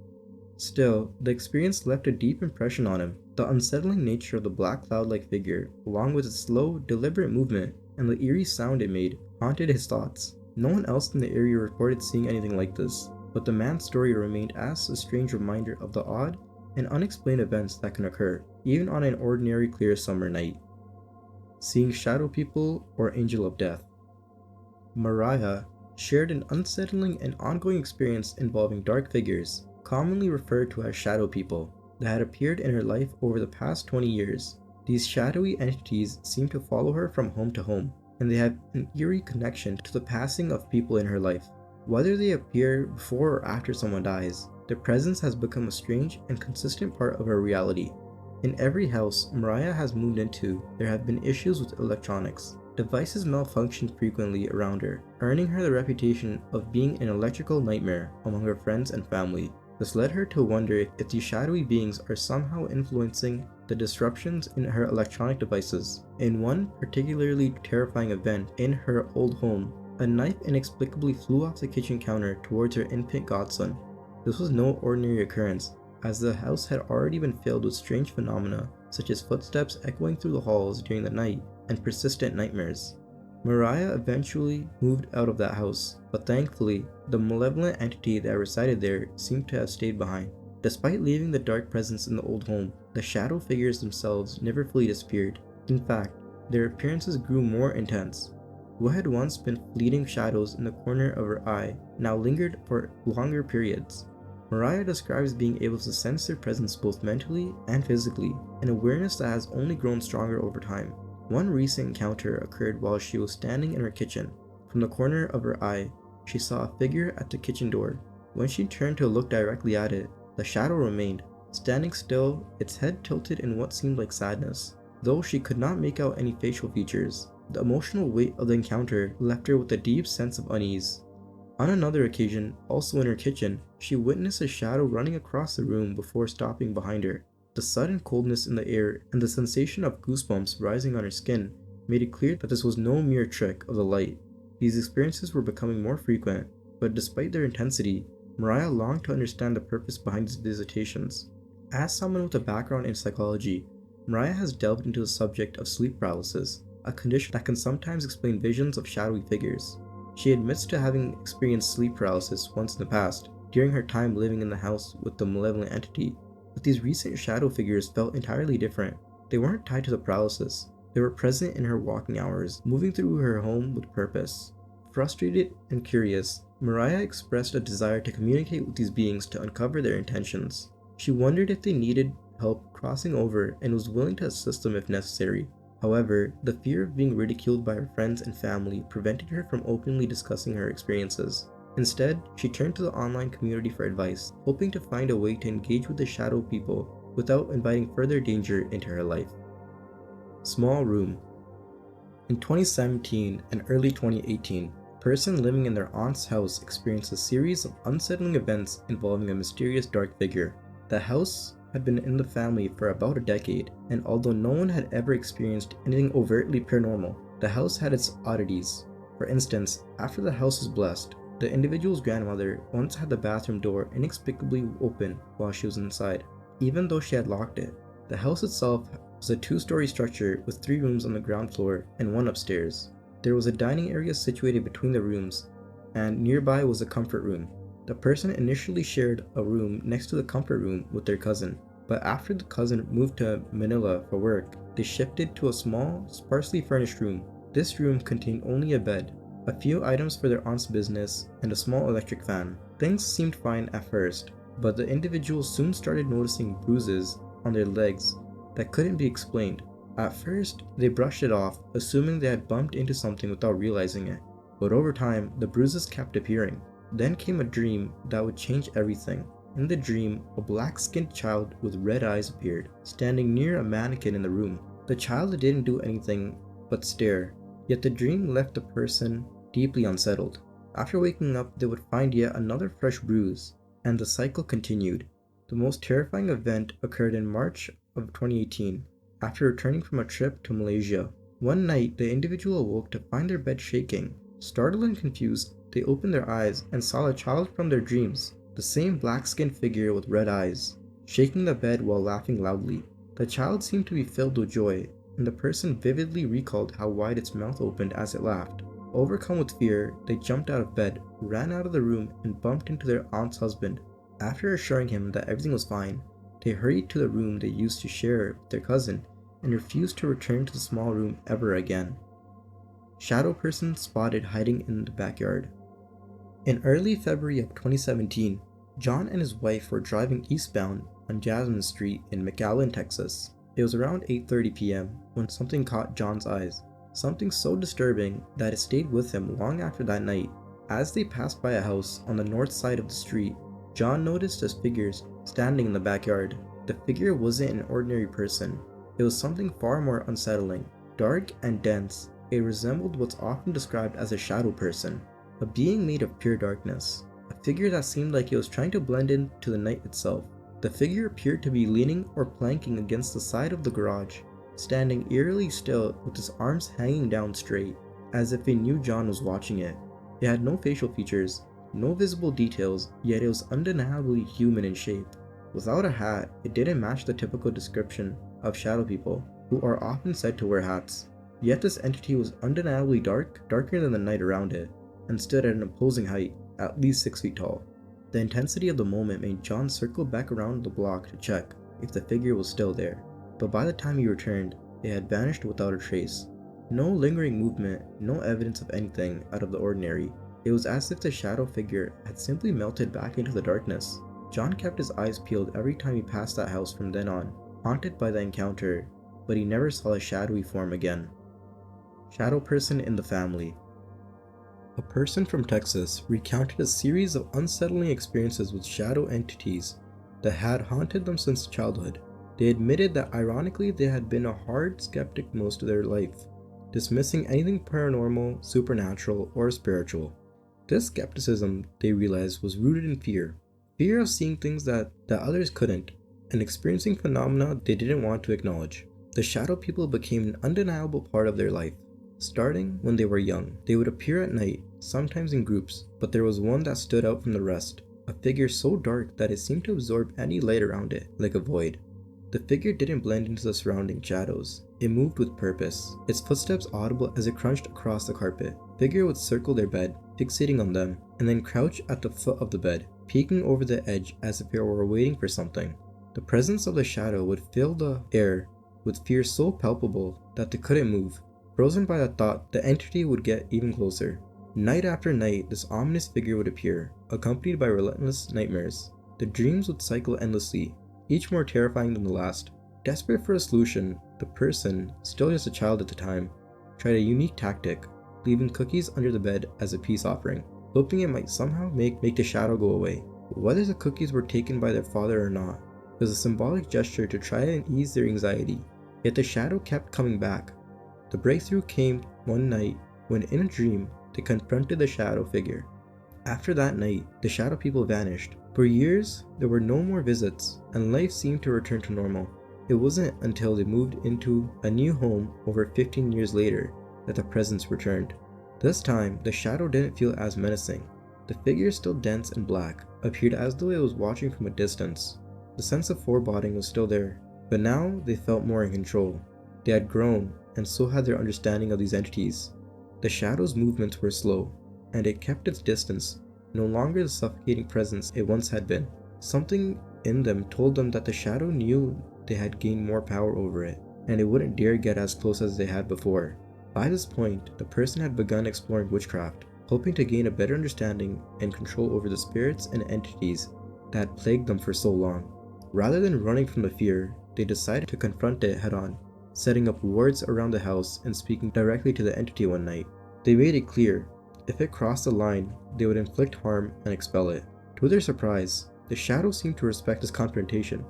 Still, the experience left a deep impression on him. The unsettling nature of the black cloud-like figure, along with its slow, deliberate movement and the eerie sound it made, haunted his thoughts. No one else in the area reported seeing anything like this, but the man's story remained as a strange reminder of the odd and unexplained events that can occur, even on an ordinary clear summer night. Seeing shadow people or angel of death. Mariah shared an unsettling and ongoing experience involving dark figures, commonly referred to as shadow people, that had appeared in her life over the past 20 years. These shadowy entities seem to follow her from home to home, and they have an eerie connection to the passing of people in her life. Whether they appear before or after someone dies, their presence has become a strange and consistent part of her reality. In every house Mariah has moved into, there have been issues with electronics. Devices malfunction frequently around her, earning her the reputation of being an electrical nightmare among her friends and family. This led her to wonder if these shadowy beings are somehow influencing the disruptions in her electronic devices. In one particularly terrifying event in her old home, a knife inexplicably flew off the kitchen counter towards her infant godson. This was no ordinary occurrence, as the house had already been filled with strange phenomena such as footsteps echoing through the halls during the night and persistent nightmares. Mariah eventually moved out of that house, but thankfully, the malevolent entity that resided there seemed to have stayed behind. Despite leaving the dark presence in the old home, the shadow figures themselves never fully disappeared. In fact, their appearances grew more intense. What had once been fleeting shadows in the corner of her eye now lingered for longer periods. Mariah describes being able to sense their presence both mentally and physically, an awareness that has only grown stronger over time. One recent encounter occurred while she was standing in her kitchen. From the corner of her eye, she saw a figure at the kitchen door. When she turned to look directly at it, the shadow remained, standing still, its head tilted in what seemed like sadness. Though she could not make out any facial features, the emotional weight of the encounter left her with a deep sense of unease. On another occasion, also in her kitchen, she witnessed a shadow running across the room before stopping behind her. The sudden coldness in the air and the sensation of goosebumps rising on her skin made it clear that this was no mere trick of the light. These experiences were becoming more frequent, but despite their intensity, Mariah longed to understand the purpose behind these visitations. As someone with a background in psychology, Mariah has delved into the subject of sleep paralysis, a condition that can sometimes explain visions of shadowy figures. She admits to having experienced sleep paralysis once in the past, during her time living in the house with the malevolent entity, but these recent shadow figures felt entirely different. They weren't tied to the paralysis. They were present in her walking hours, moving through her home with purpose. Frustrated and curious, Mariah expressed a desire to communicate with these beings to uncover their intentions. She wondered if they needed help crossing over and was willing to assist them if necessary. However, the fear of being ridiculed by her friends and family prevented her from openly discussing her experiences. Instead, she turned to the online community for advice, hoping to find a way to engage with the shadow people without inviting further danger into her life. Small room. In 2017 and early 2018, a person living in their aunt's house experienced a series of unsettling events involving a mysterious dark figure. The house had been in the family for about a decade, and although no one had ever experienced anything overtly paranormal, the house had its oddities. For instance, after the house was blessed, the individual's grandmother once had the bathroom door inexplicably open while she was inside, even though she had locked it. The house itself was a two-story structure with 3 rooms on the ground floor and 1 upstairs. There was a dining area situated between the rooms, and nearby was a comfort room. The person initially shared a room next to the comfort room with their cousin, but after the cousin moved to Manila for work, they shifted to a small, sparsely furnished room. This room contained only a bed, a few items for their aunt's business, and a small electric fan. Things seemed fine at first, but the individuals soon started noticing bruises on their legs that couldn't be explained. At first, they brushed it off, assuming they had bumped into something without realizing it. But over time, the bruises kept appearing. Then came a dream that would change everything. In the dream, a black-skinned child with red eyes appeared, standing near a mannequin in the room. The child didn't do anything but stare, yet the dream left the person deeply unsettled. After waking up, they would find yet another fresh bruise, and the cycle continued. The most terrifying event occurred in March of 2018, after returning from a trip to Malaysia. One night, the individual awoke to find their bed shaking. Startled and confused, they opened their eyes and saw a child from their dreams, the same black-skinned figure with red eyes, shaking the bed while laughing loudly. The child seemed to be filled with joy, and the person vividly recalled how wide its mouth opened as it laughed. Overcome with fear, they jumped out of bed, ran out of the room, and bumped into their aunt's husband. After assuring him that everything was fine, they hurried to the room they used to share with their cousin and refused to return to the small room ever again. Shadow person spotted hiding in the backyard. In early February of 2017, John and his wife were driving eastbound on Jasmine Street in McAllen, Texas. It was around 8:30 p.m. when something caught John's eyes, something so disturbing that it stayed with him long after that night. As they passed by a house on the north side of the street, John noticed as figures standing in the backyard. The figure wasn't an ordinary person. It was something far more unsettling. Dark and dense, it resembled what's often described as a shadow person, a being made of pure darkness, a figure that seemed like it was trying to blend into the night itself. The figure appeared to be leaning or planking against the side of the garage, standing eerily still with its arms hanging down straight, as if it knew John was watching it. It had no facial features, no visible details, yet it was undeniably human in shape. Without a hat, it didn't match the typical description of shadow people, who are often said to wear hats. Yet this entity was undeniably darker than the night around it, and stood at an imposing height, at least 6 feet tall. The intensity of the moment made John circle back around the block to check if the figure was still there, but by the time he returned, it had vanished without a trace. No lingering movement, no evidence of anything out of the ordinary. It was as if the shadow figure had simply melted back into the darkness. John kept his eyes peeled every time he passed that house from then on, haunted by the encounter, but he never saw a shadowy form again. Shadow person in the family. A person from Texas recounted a series of unsettling experiences with shadow entities that had haunted them since childhood. They admitted that ironically they had been a hard skeptic most of their life, dismissing anything paranormal, supernatural, or spiritual. This skepticism, they realized, was rooted in fear. Fear of seeing things that others couldn't, and experiencing phenomena they didn't want to acknowledge. The shadow people became an undeniable part of their life. Starting when they were young, they would appear at night, sometimes in groups, but there was one that stood out from the rest, a figure so dark that it seemed to absorb any light around it, like a void. The figure didn't blend into the surrounding shadows. It moved with purpose, its footsteps audible as it crunched across the carpet. figure would circle their bed, fixating on them, and then crouch at the foot of the bed, peeking over the edge as if it were waiting for something. The presence of the shadow would fill the air with fear so palpable that they couldn't move. Frozen by the thought, the entity would get even closer. Night after night, this ominous figure would appear, accompanied by relentless nightmares. The dreams would cycle endlessly, each more terrifying than the last. Desperate for a solution, the person, still just a child at the time, tried a unique tactic, leaving cookies under the bed as a peace offering, hoping it might somehow make the shadow go away. Whether the cookies were taken by their father or not, it was a symbolic gesture to try and ease their anxiety, yet the shadow kept coming back. The breakthrough came one night when, in a dream, they confronted the shadow figure. After that night, the shadow people vanished. For years, there were no more visits, and life seemed to return to normal. It wasn't until they moved into a new home over 15 years later that the presence returned. This time, the shadow didn't feel as menacing. The figure, still dense and black, appeared as though it was watching from a distance. The sense of foreboding was still there, but now they felt more in control. They had grown, and so had their understanding of these entities. The shadow's movements were slow, and it kept its distance, no longer the suffocating presence it once had been. Something in them told them that the shadow knew they had gained more power over it, and it wouldn't dare get as close as they had before. By this point, the person had begun exploring witchcraft, hoping to gain a better understanding and control over the spirits and entities that had plagued them for so long. Rather than running from the fear, they decided to confront it head-on, setting up wards around the house and speaking directly to the entity one night. They made it clear, if it crossed the line, they would inflict harm and expel it. To their surprise, the shadow seemed to respect this confrontation,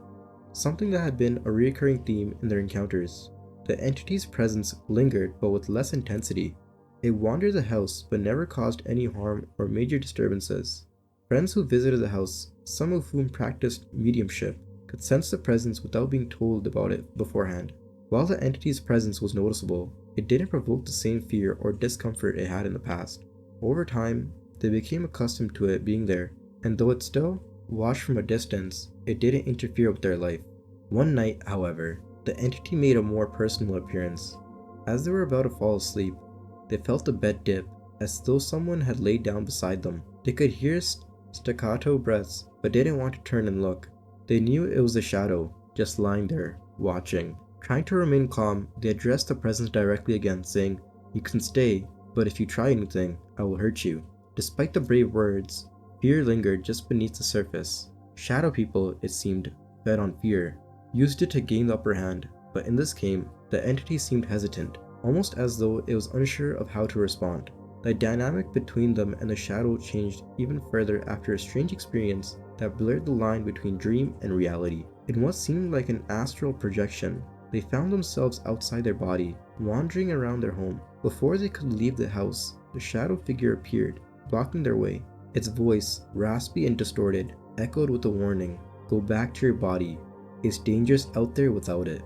something that had been a recurring theme in their encounters. The entity's presence lingered, but with less intensity. It wandered the house, but never caused any harm or major disturbances. Friends who visited the house, some of whom practiced mediumship, could sense the presence without being told about it beforehand. While the entity's presence was noticeable, it didn't provoke the same fear or discomfort it had in the past. Over time, they became accustomed to it being there, and though it still watched from a distance, it didn't interfere with their life. One night, however, the entity made a more personal appearance. As they were about to fall asleep, they felt the bed dip, as though someone had laid down beside them. They could hear staccato breaths, but didn't want to turn and look. They knew it was a shadow, just lying there, watching. Trying to remain calm, they addressed the presence directly again, saying, "You can stay, but if you try anything, I will hurt you." Despite the brave words, fear lingered just beneath the surface. Shadow people, it seemed, fed on fear, used it to gain the upper hand, but in this case, the entity seemed hesitant, almost as though it was unsure of how to respond. The dynamic between them and the shadow changed even further after a strange experience that blurred the line between dream and reality. In what seemed like an astral projection, they found themselves outside their body, wandering around their home. Before they could leave the house, the shadow figure appeared, blocking their way. Its voice, raspy and distorted, echoed with a warning, "Go back to your body. It's dangerous out there without it."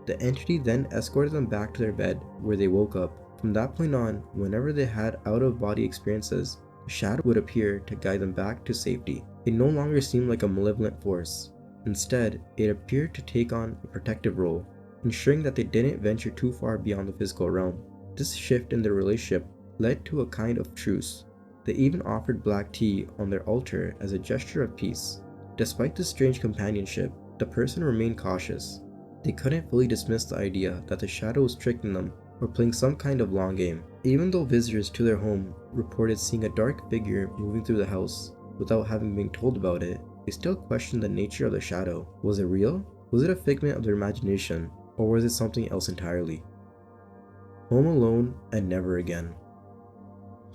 The entity then escorted them back to their bed, where they woke up. From that point on, whenever they had out-of-body experiences, the shadow would appear to guide them back to safety. It no longer seemed like a malevolent force. Instead, it appeared to take on a protective role, ensuring that they didn't venture too far beyond the physical realm. This shift in their relationship led to a kind of truce. They even offered black tea on their altar as a gesture of peace. Despite this strange companionship, the person remained cautious. They couldn't fully dismiss the idea that the shadow was tricking them or playing some kind of long game. Even though visitors to their home reported seeing a dark figure moving through the house without having been told about it, they still questioned the nature of the shadow. Was it real? Was it a figment of their imagination? Or was it something else entirely? Home Alone and Never Again.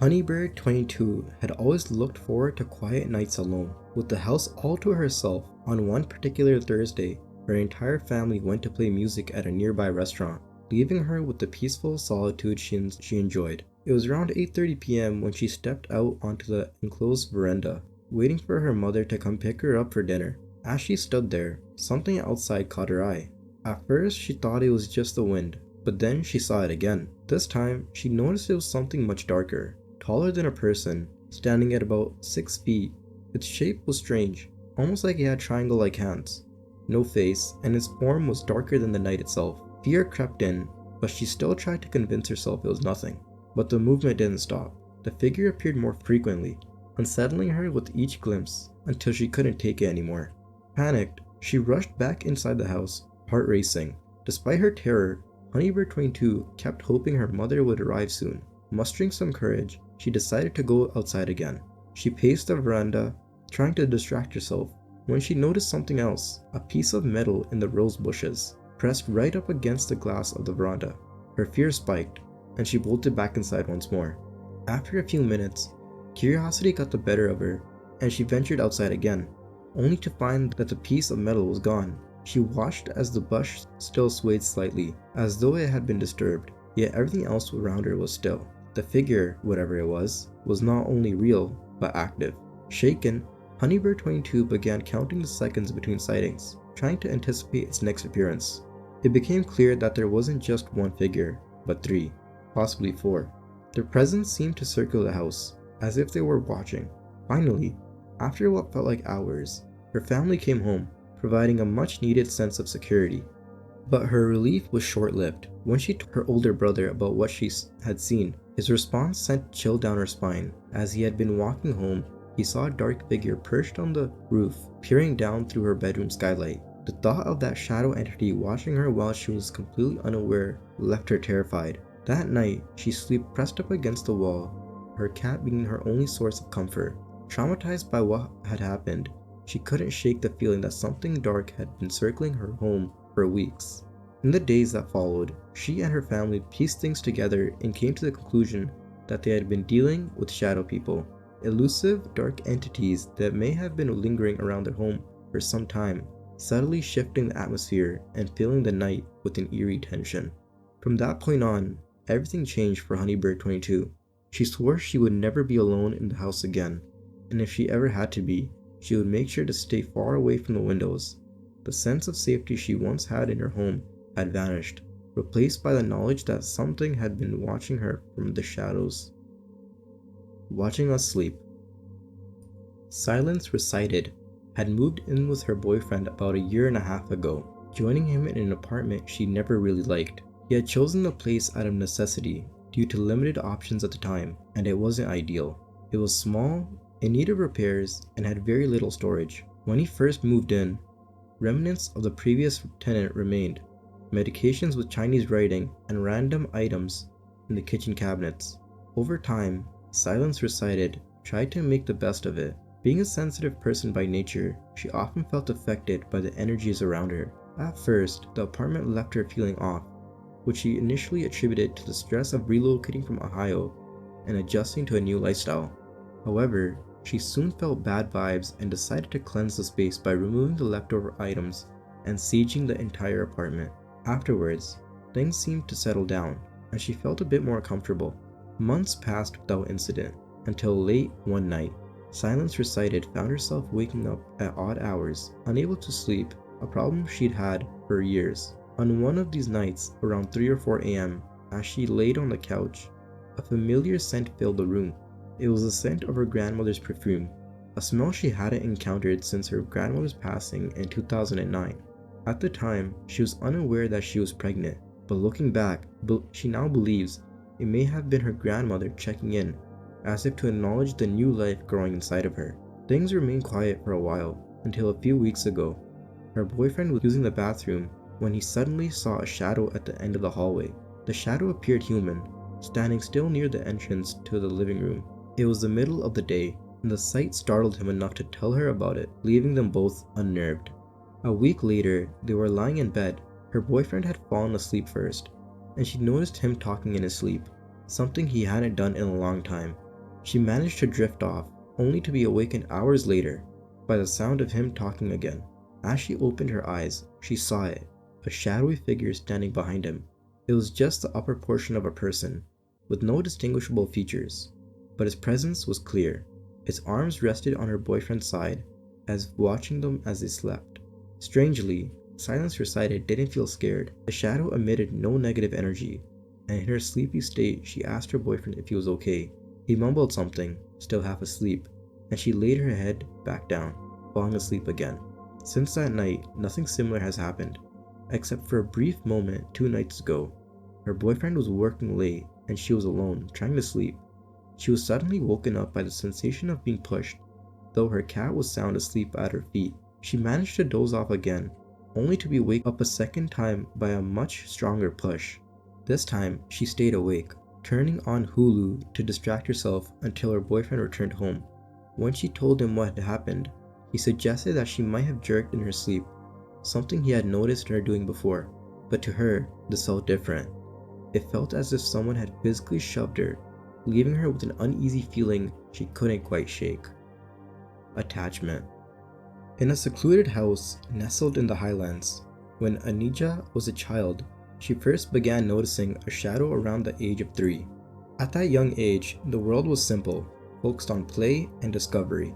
Honeybird 22 had always looked forward to quiet nights alone. With the house all to herself, on one particular Thursday, her entire family went to play music at a nearby restaurant, leaving her with the peaceful solitude she enjoyed. It was around 8:30 p.m. when she stepped out onto the enclosed veranda, waiting for her mother to come pick her up for dinner. As she stood there, something outside caught her eye. At first, she thought it was just the wind, but then she saw it again. This time, she noticed it was something much darker, taller than a person, standing at about 6 feet. Its shape was strange, almost like it had triangle-like hands, no face, and its form was darker than the night itself. Fear crept in, but she still tried to convince herself it was nothing. But the movement didn't stop. The figure appeared more frequently, unsettling her with each glimpse until she couldn't take it anymore. Panicked, she rushed back inside the house, heart racing. Despite her terror, Honeybird 22 kept hoping her mother would arrive soon. Mustering some courage, she decided to go outside again. She paced the veranda, trying to distract herself, when she noticed something else, a piece of metal in the rose bushes, pressed right up against the glass of the veranda. Her fear spiked, and she bolted back inside once more. After a few minutes, curiosity got the better of her, and she ventured outside again, only to find that the piece of metal was gone. She watched as the bush still swayed slightly, as though it had been disturbed, yet everything else around her was still. The figure, whatever it was not only real, but active. Shaken, Honeybird 22 began counting the seconds between sightings, trying to anticipate its next appearance. It became clear that there wasn't just one figure, but 3, possibly 4. Their presence seemed to circle the house, as if they were watching. Finally, after what felt like hours, her family came home, providing a much-needed sense of security. But her relief was short-lived. When she told her older brother about what she had seen, his response sent a chill down her spine. As he had been walking home, he saw a dark figure perched on the roof, peering down through her bedroom skylight. The thought of that shadow entity watching her while she was completely unaware left her terrified. That night, she slept pressed up against the wall, her cat being her only source of comfort. Traumatized by what had happened, she couldn't shake the feeling that something dark had been circling her home for weeks. In the days that followed, she and her family pieced things together and came to the conclusion that they had been dealing with shadow people, elusive, dark entities that may have been lingering around their home for some time, subtly shifting the atmosphere and filling the night with an eerie tension. From that point on, everything changed for Honeybird 22. She swore she would never be alone in the house again, and if she ever had to be, she would make sure to stay far away from the windows. The sense of safety she once had in her home had vanished, replaced by the knowledge that something had been watching her from the shadows. Watching us sleep. Silence Recited had moved in with her boyfriend about 1.5 years ago, joining him in an apartment she never really liked. He had chosen the place out of necessity due to limited options at the time, and it wasn't ideal. It was small, in need of repairs, and had very little storage. When he first moved in, remnants of the previous tenant remained, medications with Chinese writing and random items in the kitchen cabinets. Over time, Silence Recited tried to make the best of it. Being a sensitive person by nature, she often felt affected by the energies around her. At first, the apartment left her feeling off, which she initially attributed to the stress of relocating from Ohio and adjusting to a new lifestyle. However, she soon felt bad vibes and decided to cleanse the space by removing the leftover items and sieging the entire apartment. Afterwards, things seemed to settle down, and she felt a bit more comfortable. Months passed without incident, until late one night, Silence Recited found herself waking up at odd hours, unable to sleep, a problem she'd had for years. On one of these nights, around 3 or 4 a.m., as she laid on the couch, a familiar scent filled the room. It was the scent of her grandmother's perfume, a smell she hadn't encountered since her grandmother's passing in 2009. At the time, she was unaware that she was pregnant, but looking back, she now believes it may have been her grandmother checking in, as if to acknowledge the new life growing inside of her. Things remained quiet for a while, until a few weeks ago. Her boyfriend was using the bathroom when he suddenly saw a shadow at the end of the hallway. The shadow appeared human, standing still near the entrance to the living room. It was the middle of the day, and the sight startled him enough to tell her about it, leaving them both unnerved. A week later, they were lying in bed. Her boyfriend had fallen asleep first, and she noticed him talking in his sleep, something he hadn't done in a long time. She managed to drift off, only to be awakened hours later by the sound of him talking again. As she opened her eyes, she saw it, a shadowy figure standing behind him. It was just the upper portion of a person, with no distinguishable features, but his presence was clear. Its arms rested on her boyfriend's side, as watching them as they slept. Strangely, Silence Recited didn't feel scared. The shadow emitted no negative energy, and in her sleepy state, she asked her boyfriend if he was okay. He mumbled something, still half asleep, and she laid her head back down, falling asleep again. Since that night, nothing similar has happened, except for a brief moment 2 nights ago. Her boyfriend was working late, and she was alone, trying to sleep. She was suddenly woken up by the sensation of being pushed. Though her cat was sound asleep at her feet, she managed to doze off again, only to be waked up a second time by a much stronger push. This time, she stayed awake, turning on Hulu to distract herself until her boyfriend returned home. When she told him what had happened, he suggested that she might have jerked in her sleep, something he had noticed her doing before, but to her, this felt different. It felt as if someone had physically shoved her, leaving her with an uneasy feeling she couldn't quite shake. Attachment. In a secluded house nestled in the highlands, when Anija was a child, she first began noticing a shadow around the age of 3. At that young age, the world was simple, focused on play and discovery,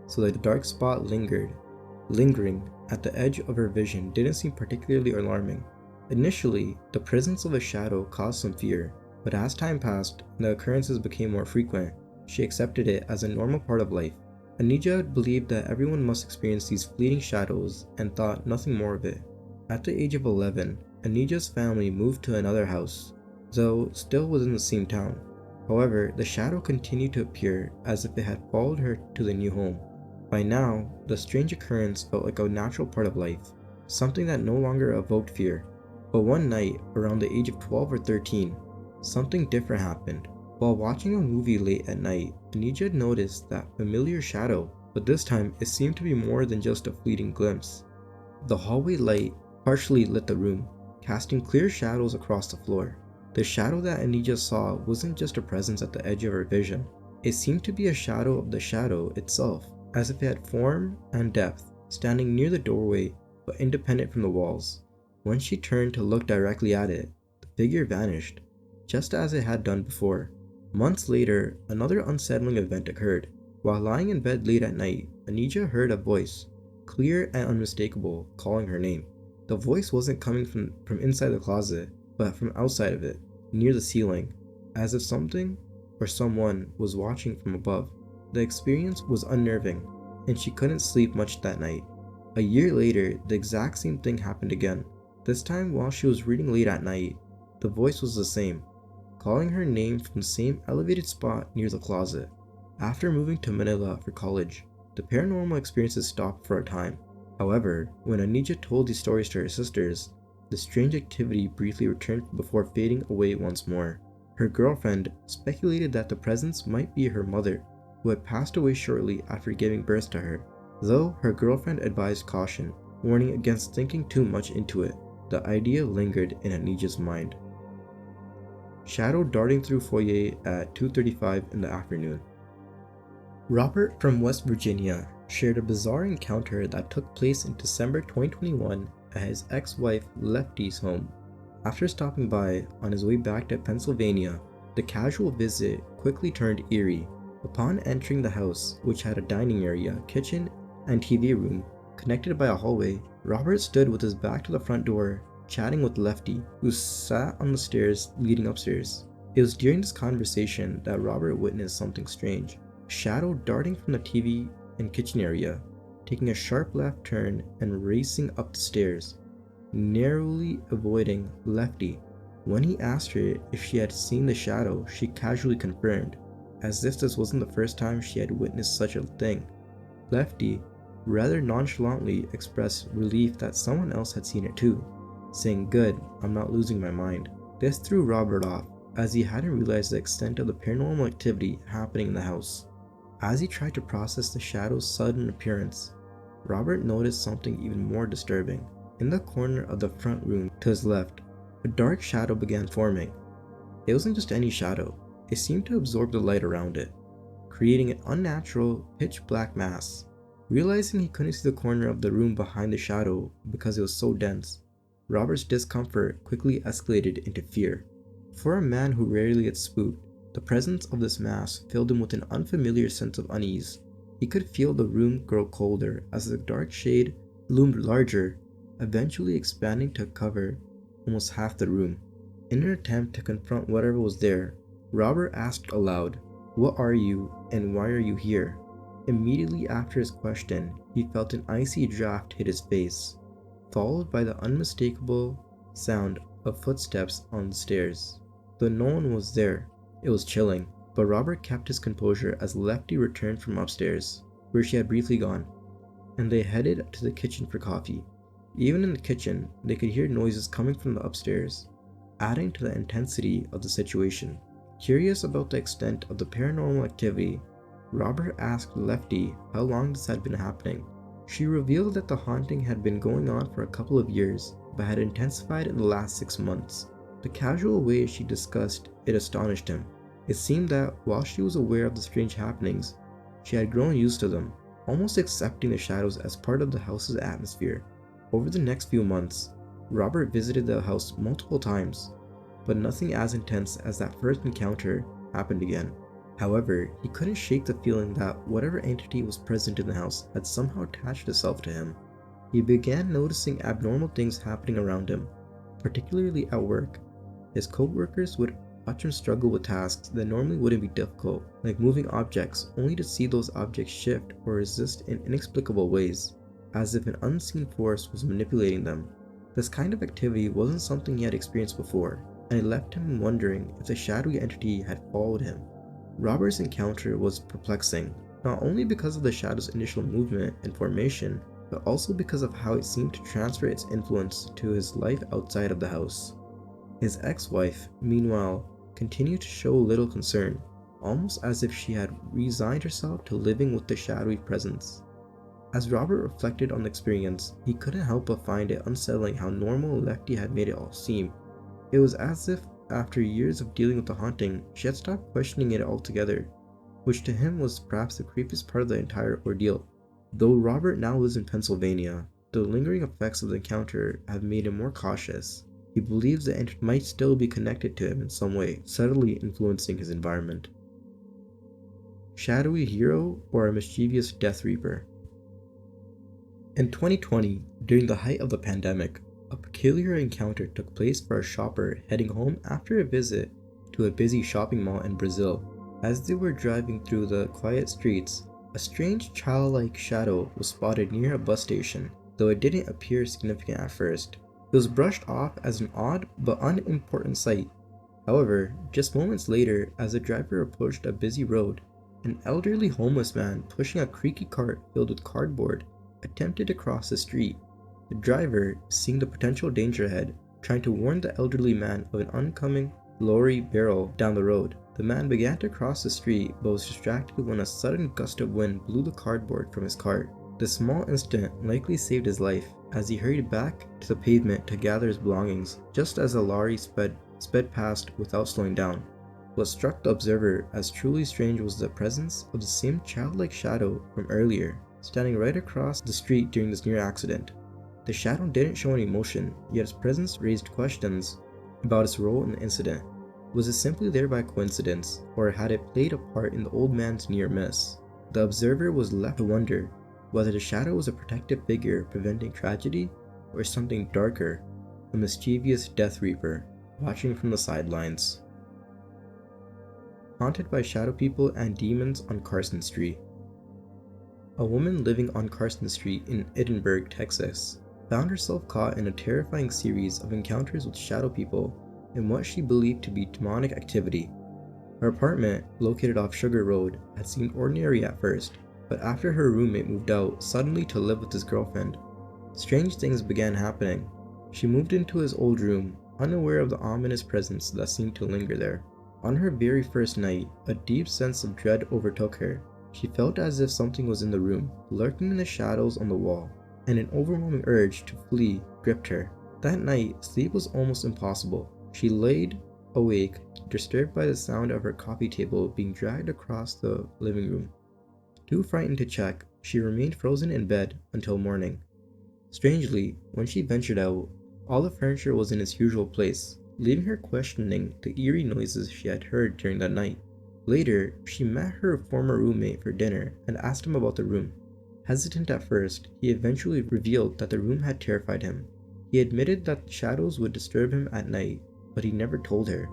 so that the dark spot lingering at the edge of her vision didn't seem particularly alarming. Initially, the presence of a shadow caused some fear, but as time passed and the occurrences became more frequent, she accepted it as a normal part of life. Anija believed that everyone must experience these fleeting shadows and thought nothing more of it. At the age of 11, Anija's family moved to another house, though still within the same town. However, the shadow continued to appear as if it had followed her to the new home. By now, the strange occurrence felt like a natural part of life, something that no longer evoked fear. But one night, around the age of 12 or 13, something different happened. While watching a movie late at night, Anija noticed that familiar shadow, but this time it seemed to be more than just a fleeting glimpse. The hallway light partially lit the room, casting clear shadows across the floor. The shadow that Anija saw wasn't just a presence at the edge of her vision. It seemed to be a shadow of the shadow itself, as if it had form and depth, standing near the doorway but independent from the walls. When she turned to look directly at it, the figure vanished, just as it had done before. Months later, another unsettling event occurred. While lying in bed late at night, Anija heard a voice, clear and unmistakable, calling her name. The voice wasn't coming from inside the closet, but from outside of it, near the ceiling, as if something or someone was watching from above. The experience was unnerving, and she couldn't sleep much that night. A year later, the exact same thing happened again. This time while she was reading late at night, the voice was the same, calling her name from the same elevated spot near the closet. After moving to Manila for college, the paranormal experiences stopped for a time. However, when Anija told these stories to her sisters, the strange activity briefly returned before fading away once more. Her girlfriend speculated that the presence might be her mother, who had passed away shortly after giving birth to her. Though her girlfriend advised caution, warning against thinking too much into it, the idea lingered in Anija's mind. Shadow darting through foyer at 2:35 in the afternoon. Robert from West Virginia shared a bizarre encounter that took place in December 2021 at his ex-wife Lefty's home. After stopping by on his way back to Pennsylvania, the casual visit quickly turned eerie. Upon entering the house, which had a dining area, kitchen, and TV room connected by a hallway, Robert stood with his back to the front door, chatting with Lefty, who sat on the stairs leading upstairs. It was during this conversation that Robert witnessed something strange. A shadow darting from the TV and kitchen area, taking a sharp left turn and racing up the stairs, narrowly avoiding Lefty. When he asked her if she had seen the shadow, she casually confirmed, as if this wasn't the first time she had witnessed such a thing. Lefty rather nonchalantly expressed relief that someone else had seen it too, saying, "Good, I'm not losing my mind." This threw Robert off, as he hadn't realized the extent of the paranormal activity happening in the house. As he tried to process the shadow's sudden appearance, Robert noticed something even more disturbing. In the corner of the front room to his left, a dark shadow began forming. It wasn't just any shadow, it seemed to absorb the light around it, creating an unnatural, pitch-black mass. Realizing he couldn't see the corner of the room behind the shadow because it was so dense, Robert's discomfort quickly escalated into fear. For a man who rarely gets spooked, the presence of this mass filled him with an unfamiliar sense of unease. He could feel the room grow colder as the dark shade loomed larger, eventually expanding to cover almost half the room. In an attempt to confront whatever was there, Robert asked aloud, "What are you, and why are you here?" Immediately after his question, he felt an icy draft hit his face, followed by the unmistakable sound of footsteps on the stairs. though no one was there. It was chilling, but Robert kept his composure as Lefty returned from upstairs, where she had briefly gone, and they headed to the kitchen for coffee. Even in the kitchen, they could hear noises coming from the upstairs, adding to the intensity of the situation. Curious about the extent of the paranormal activity, Robert asked Lefty how long this had been happening. She revealed that the haunting had been going on for a couple of years, but had intensified in the last 6 months. The casual way she discussed it astonished him. It seemed that while she was aware of the strange happenings, she had grown used to them, almost accepting the shadows as part of the house's atmosphere. Over the next few months, Robert visited the house multiple times, but nothing as intense as that first encounter happened again. However, he couldn't shake the feeling that whatever entity was present in the house had somehow attached itself to him. He began noticing abnormal things happening around him, particularly at work. His co-workers would watch him struggle with tasks that normally wouldn't be difficult, like moving objects, only to see those objects shift or resist in inexplicable ways, as if an unseen force was manipulating them. This kind of activity wasn't something he had experienced before, and it left him wondering if the shadowy entity had followed him. Robert's encounter was perplexing, not only because of the shadow's initial movement and formation, but also because of how it seemed to transfer its influence to his life outside of the house. His ex-wife, meanwhile, continued to show little concern, almost as if she had resigned herself to living with the shadowy presence. As Robert reflected on the experience, he couldn't help but find it unsettling how normal Lefty had made it all seem. It was as if, after years of dealing with the haunting, she had stopped questioning it altogether, which to him was perhaps the creepiest part of the entire ordeal. Though Robert now lives in Pennsylvania, the lingering effects of the encounter have made him more cautious. He believes the entity might still be connected to him in some way, subtly influencing his environment. Shadowy hero or a mischievous Death Reaper? In 2020, during the height of the pandemic, a peculiar encounter took place for a shopper heading home after a visit to a busy shopping mall in Brazil. As they were driving through the quiet streets, a strange childlike shadow was spotted near a bus station, though it didn't appear significant at first. It was brushed off as an odd but unimportant sight. However, just moments later, as the driver approached a busy road, an elderly homeless man pushing a creaky cart filled with cardboard attempted to cross the street. The driver, seeing the potential danger ahead, trying to warn the elderly man of an oncoming lorry barrel down the road. The man began to cross the street but was distracted when a sudden gust of wind blew the cardboard from his cart. The small incident likely saved his life, as he hurried back to the pavement to gather his belongings, just as the lorry sped past without slowing down. What struck the observer as truly strange was the presence of the same childlike shadow from earlier, standing right across the street during this near accident. The shadow didn't show any emotion, yet its presence raised questions about its role in the incident. Was it simply there by coincidence, or had it played a part in the old man's near miss? The observer was left to wonder whether the shadow was a protective figure preventing tragedy, or something darker, a mischievous Death Reaper watching from the sidelines. Haunted by shadow people and demons on Carson Street. A woman living on Carson Street in Edinburgh, Texas, found herself caught in a terrifying series of encounters with shadow people in what she believed to be demonic activity. Her apartment, located off Sugar Road, had seemed ordinary at first, but after her roommate moved out suddenly to live with his girlfriend, strange things began happening. She moved into his old room, unaware of the ominous presence that seemed to linger there. On her very first night, a deep sense of dread overtook her. She felt as if something was in the room, lurking in the shadows on the wall, and an overwhelming urge to flee gripped her. That night, sleep was almost impossible. She laid awake, disturbed by the sound of her coffee table being dragged across the living room. Too frightened to check, she remained frozen in bed until morning. Strangely, when she ventured out, all the furniture was in its usual place, leaving her questioning the eerie noises she had heard during the night. Later, she met her former roommate for dinner and asked him about the room. Hesitant at first, he eventually revealed that the room had terrified him. He admitted that shadows would disturb him at night, but he never told her,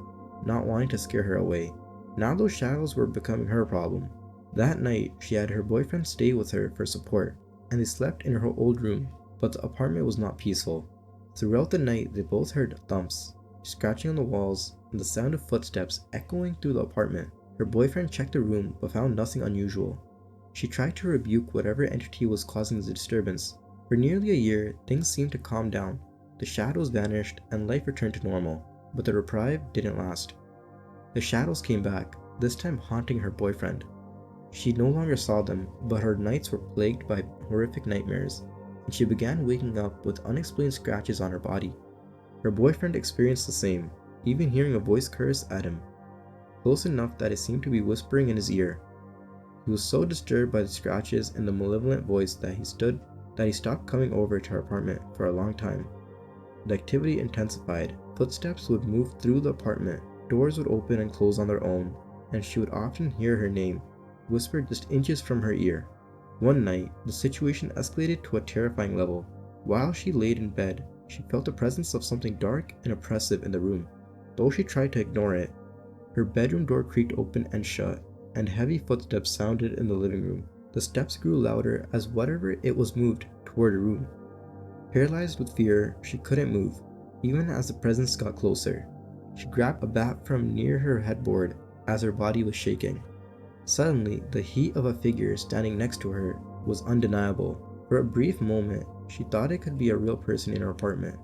not wanting to scare her away. Now those shadows were becoming her problem. That night, she had her boyfriend stay with her for support, and they slept in her old room, but the apartment was not peaceful. Throughout the night, they both heard thumps, scratching on the walls, and the sound of footsteps echoing through the apartment. Her boyfriend checked the room but found nothing unusual. She tried to rebuke whatever entity was causing the disturbance. For nearly a year, things seemed to calm down. The shadows vanished and life returned to normal, but the reprieve didn't last. The shadows came back, this time haunting her boyfriend. She no longer saw them, but her nights were plagued by horrific nightmares, and she began waking up with unexplained scratches on her body. Her boyfriend experienced the same, even hearing a voice curse at him, close enough that it seemed to be whispering in his ear. He was so disturbed by the scratches and the malevolent voice that he stopped coming over to her apartment for a long time. The activity intensified. Footsteps would move through the apartment, doors would open and close on their own, and she would often hear her name, whispered just inches from her ear. One night, the situation escalated to a terrifying level. While she laid in bed, she felt the presence of something dark and oppressive in the room. Though she tried to ignore it, her bedroom door creaked open and shut, and heavy footsteps sounded in the living room. The steps grew louder as whatever it was moved toward her room. Paralyzed with fear, she couldn't move, even as the presence got closer. She grabbed a bat from near her headboard as her body was shaking. Suddenly, the heat of a figure standing next to her was undeniable. For a brief moment, she thought it could be a real person in her apartment,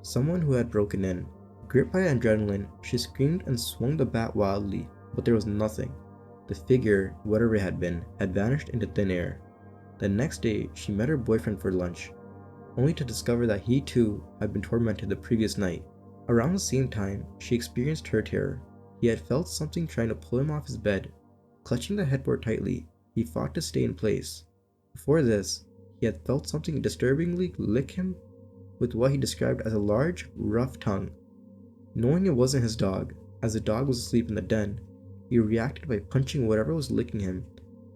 someone who had broken in. Gripped by adrenaline, she screamed and swung the bat wildly, but there was nothing. The figure, whatever it had been, had vanished into thin air. The next day, she met her boyfriend for lunch, only to discover that he too had been tormented the previous night. Around the same time, she experienced her terror. He had felt something trying to pull him off his bed. Clutching the headboard tightly, he fought to stay in place. Before this, he had felt something disturbingly lick him with what he described as a large, rough tongue. Knowing it wasn't his dog, as the dog was asleep in the den, he reacted by punching whatever was licking him,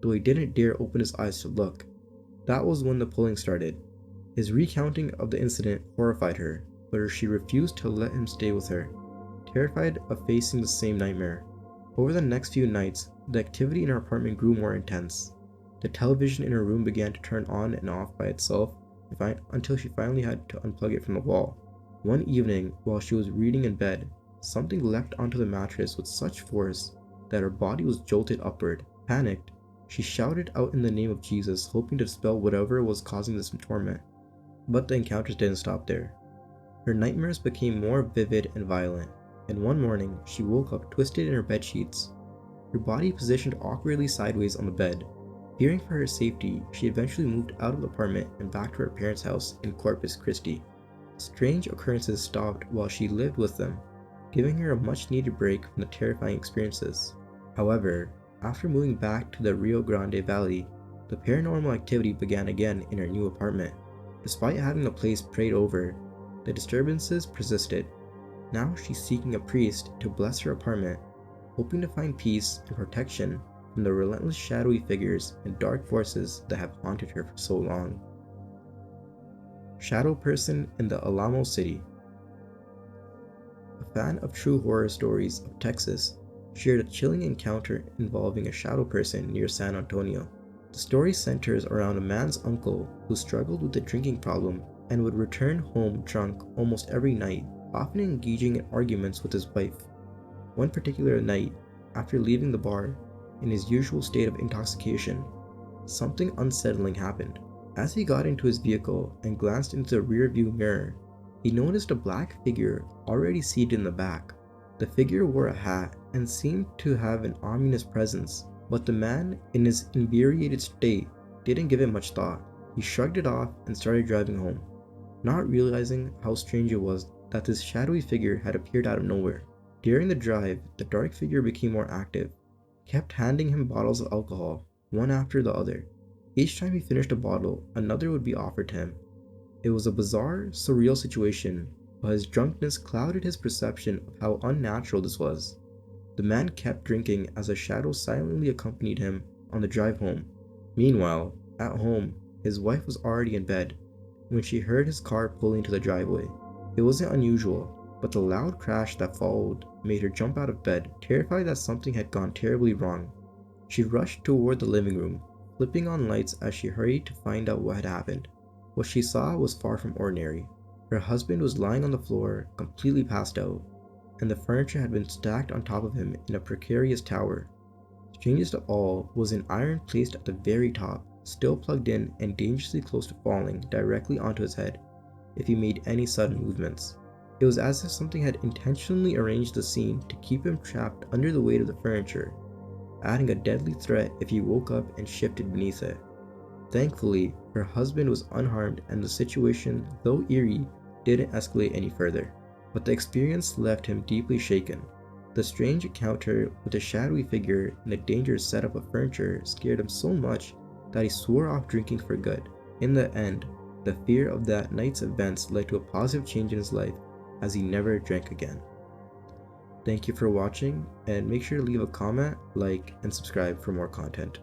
though he didn't dare open his eyes to look. That was when the pulling started. His recounting of the incident horrified her, but she refused to let him stay with her, terrified of facing the same nightmare. Over the next few nights, the activity in her apartment grew more intense. The television in her room began to turn on and off by itself until she finally had to unplug it from the wall. One evening, while she was reading in bed, something leapt onto the mattress with such force that her body was jolted upward. Panicked, she shouted out in the name of Jesus, hoping to dispel whatever was causing this torment. But the encounters didn't stop there. Her nightmares became more vivid and violent, and one morning she woke up twisted in her bed sheets, her body positioned awkwardly sideways on the bed. Fearing for her safety, she eventually moved out of the apartment and back to her parents' house in Corpus Christi. Strange occurrences stopped while she lived with them, giving her a much-needed break from the terrifying experiences. However, after moving back to the Rio Grande Valley, the paranormal activity began again in her new apartment. Despite having the place prayed over, the disturbances persisted. Now she's seeking a priest to bless her apartment, hoping to find peace and protection from the relentless shadowy figures and dark forces that have haunted her for so long. Shadow Person in the Alamo City. A fan of true horror stories of Texas shared a chilling encounter involving a shadow person near San Antonio. The story centers around a man's uncle who struggled with a drinking problem and would return home drunk almost every night, often engaging in arguments with his wife. One particular night, after leaving the bar, in his usual state of intoxication, something unsettling happened. As he got into his vehicle and glanced into the rearview mirror, he noticed a black figure already seated in the back. The figure wore a hat and seemed to have an ominous presence, but the man, in his inebriated state, didn't give it much thought. He shrugged it off and started driving home, not realizing how strange it was that this shadowy figure had appeared out of nowhere. During the drive, the dark figure became more active, kept handing him bottles of alcohol, one after the other. Each time he finished a bottle, another would be offered to him. It was a bizarre, surreal situation, but his drunkenness clouded his perception of how unnatural this was. The man kept drinking as a shadow silently accompanied him on the drive home. Meanwhile, at home, his wife was already in bed when she heard his car pulling into the driveway. It wasn't unusual, but the loud crash that followed made her jump out of bed, terrified that something had gone terribly wrong. She rushed toward the living room, flipping on lights as she hurried to find out what had happened. What she saw was far from ordinary. Her husband was lying on the floor, completely passed out. and the furniture had been stacked on top of him in a precarious tower. Strangest of all was an iron placed at the very top, still plugged in and dangerously close to falling directly onto his head if he made any sudden movements. It was as if something had intentionally arranged the scene to keep him trapped under the weight of the furniture, adding a deadly threat if he woke up and shifted beneath it. Thankfully, her husband was unharmed and the situation, though eerie, didn't escalate any further. But the experience left him deeply shaken. The strange encounter with a shadowy figure and the dangerous setup of furniture scared him so much that he swore off drinking for good. In the end, the fear of that night's events led to a positive change in his life as he never drank again. Thank you for watching, and make sure to leave a comment, like, and subscribe for more content.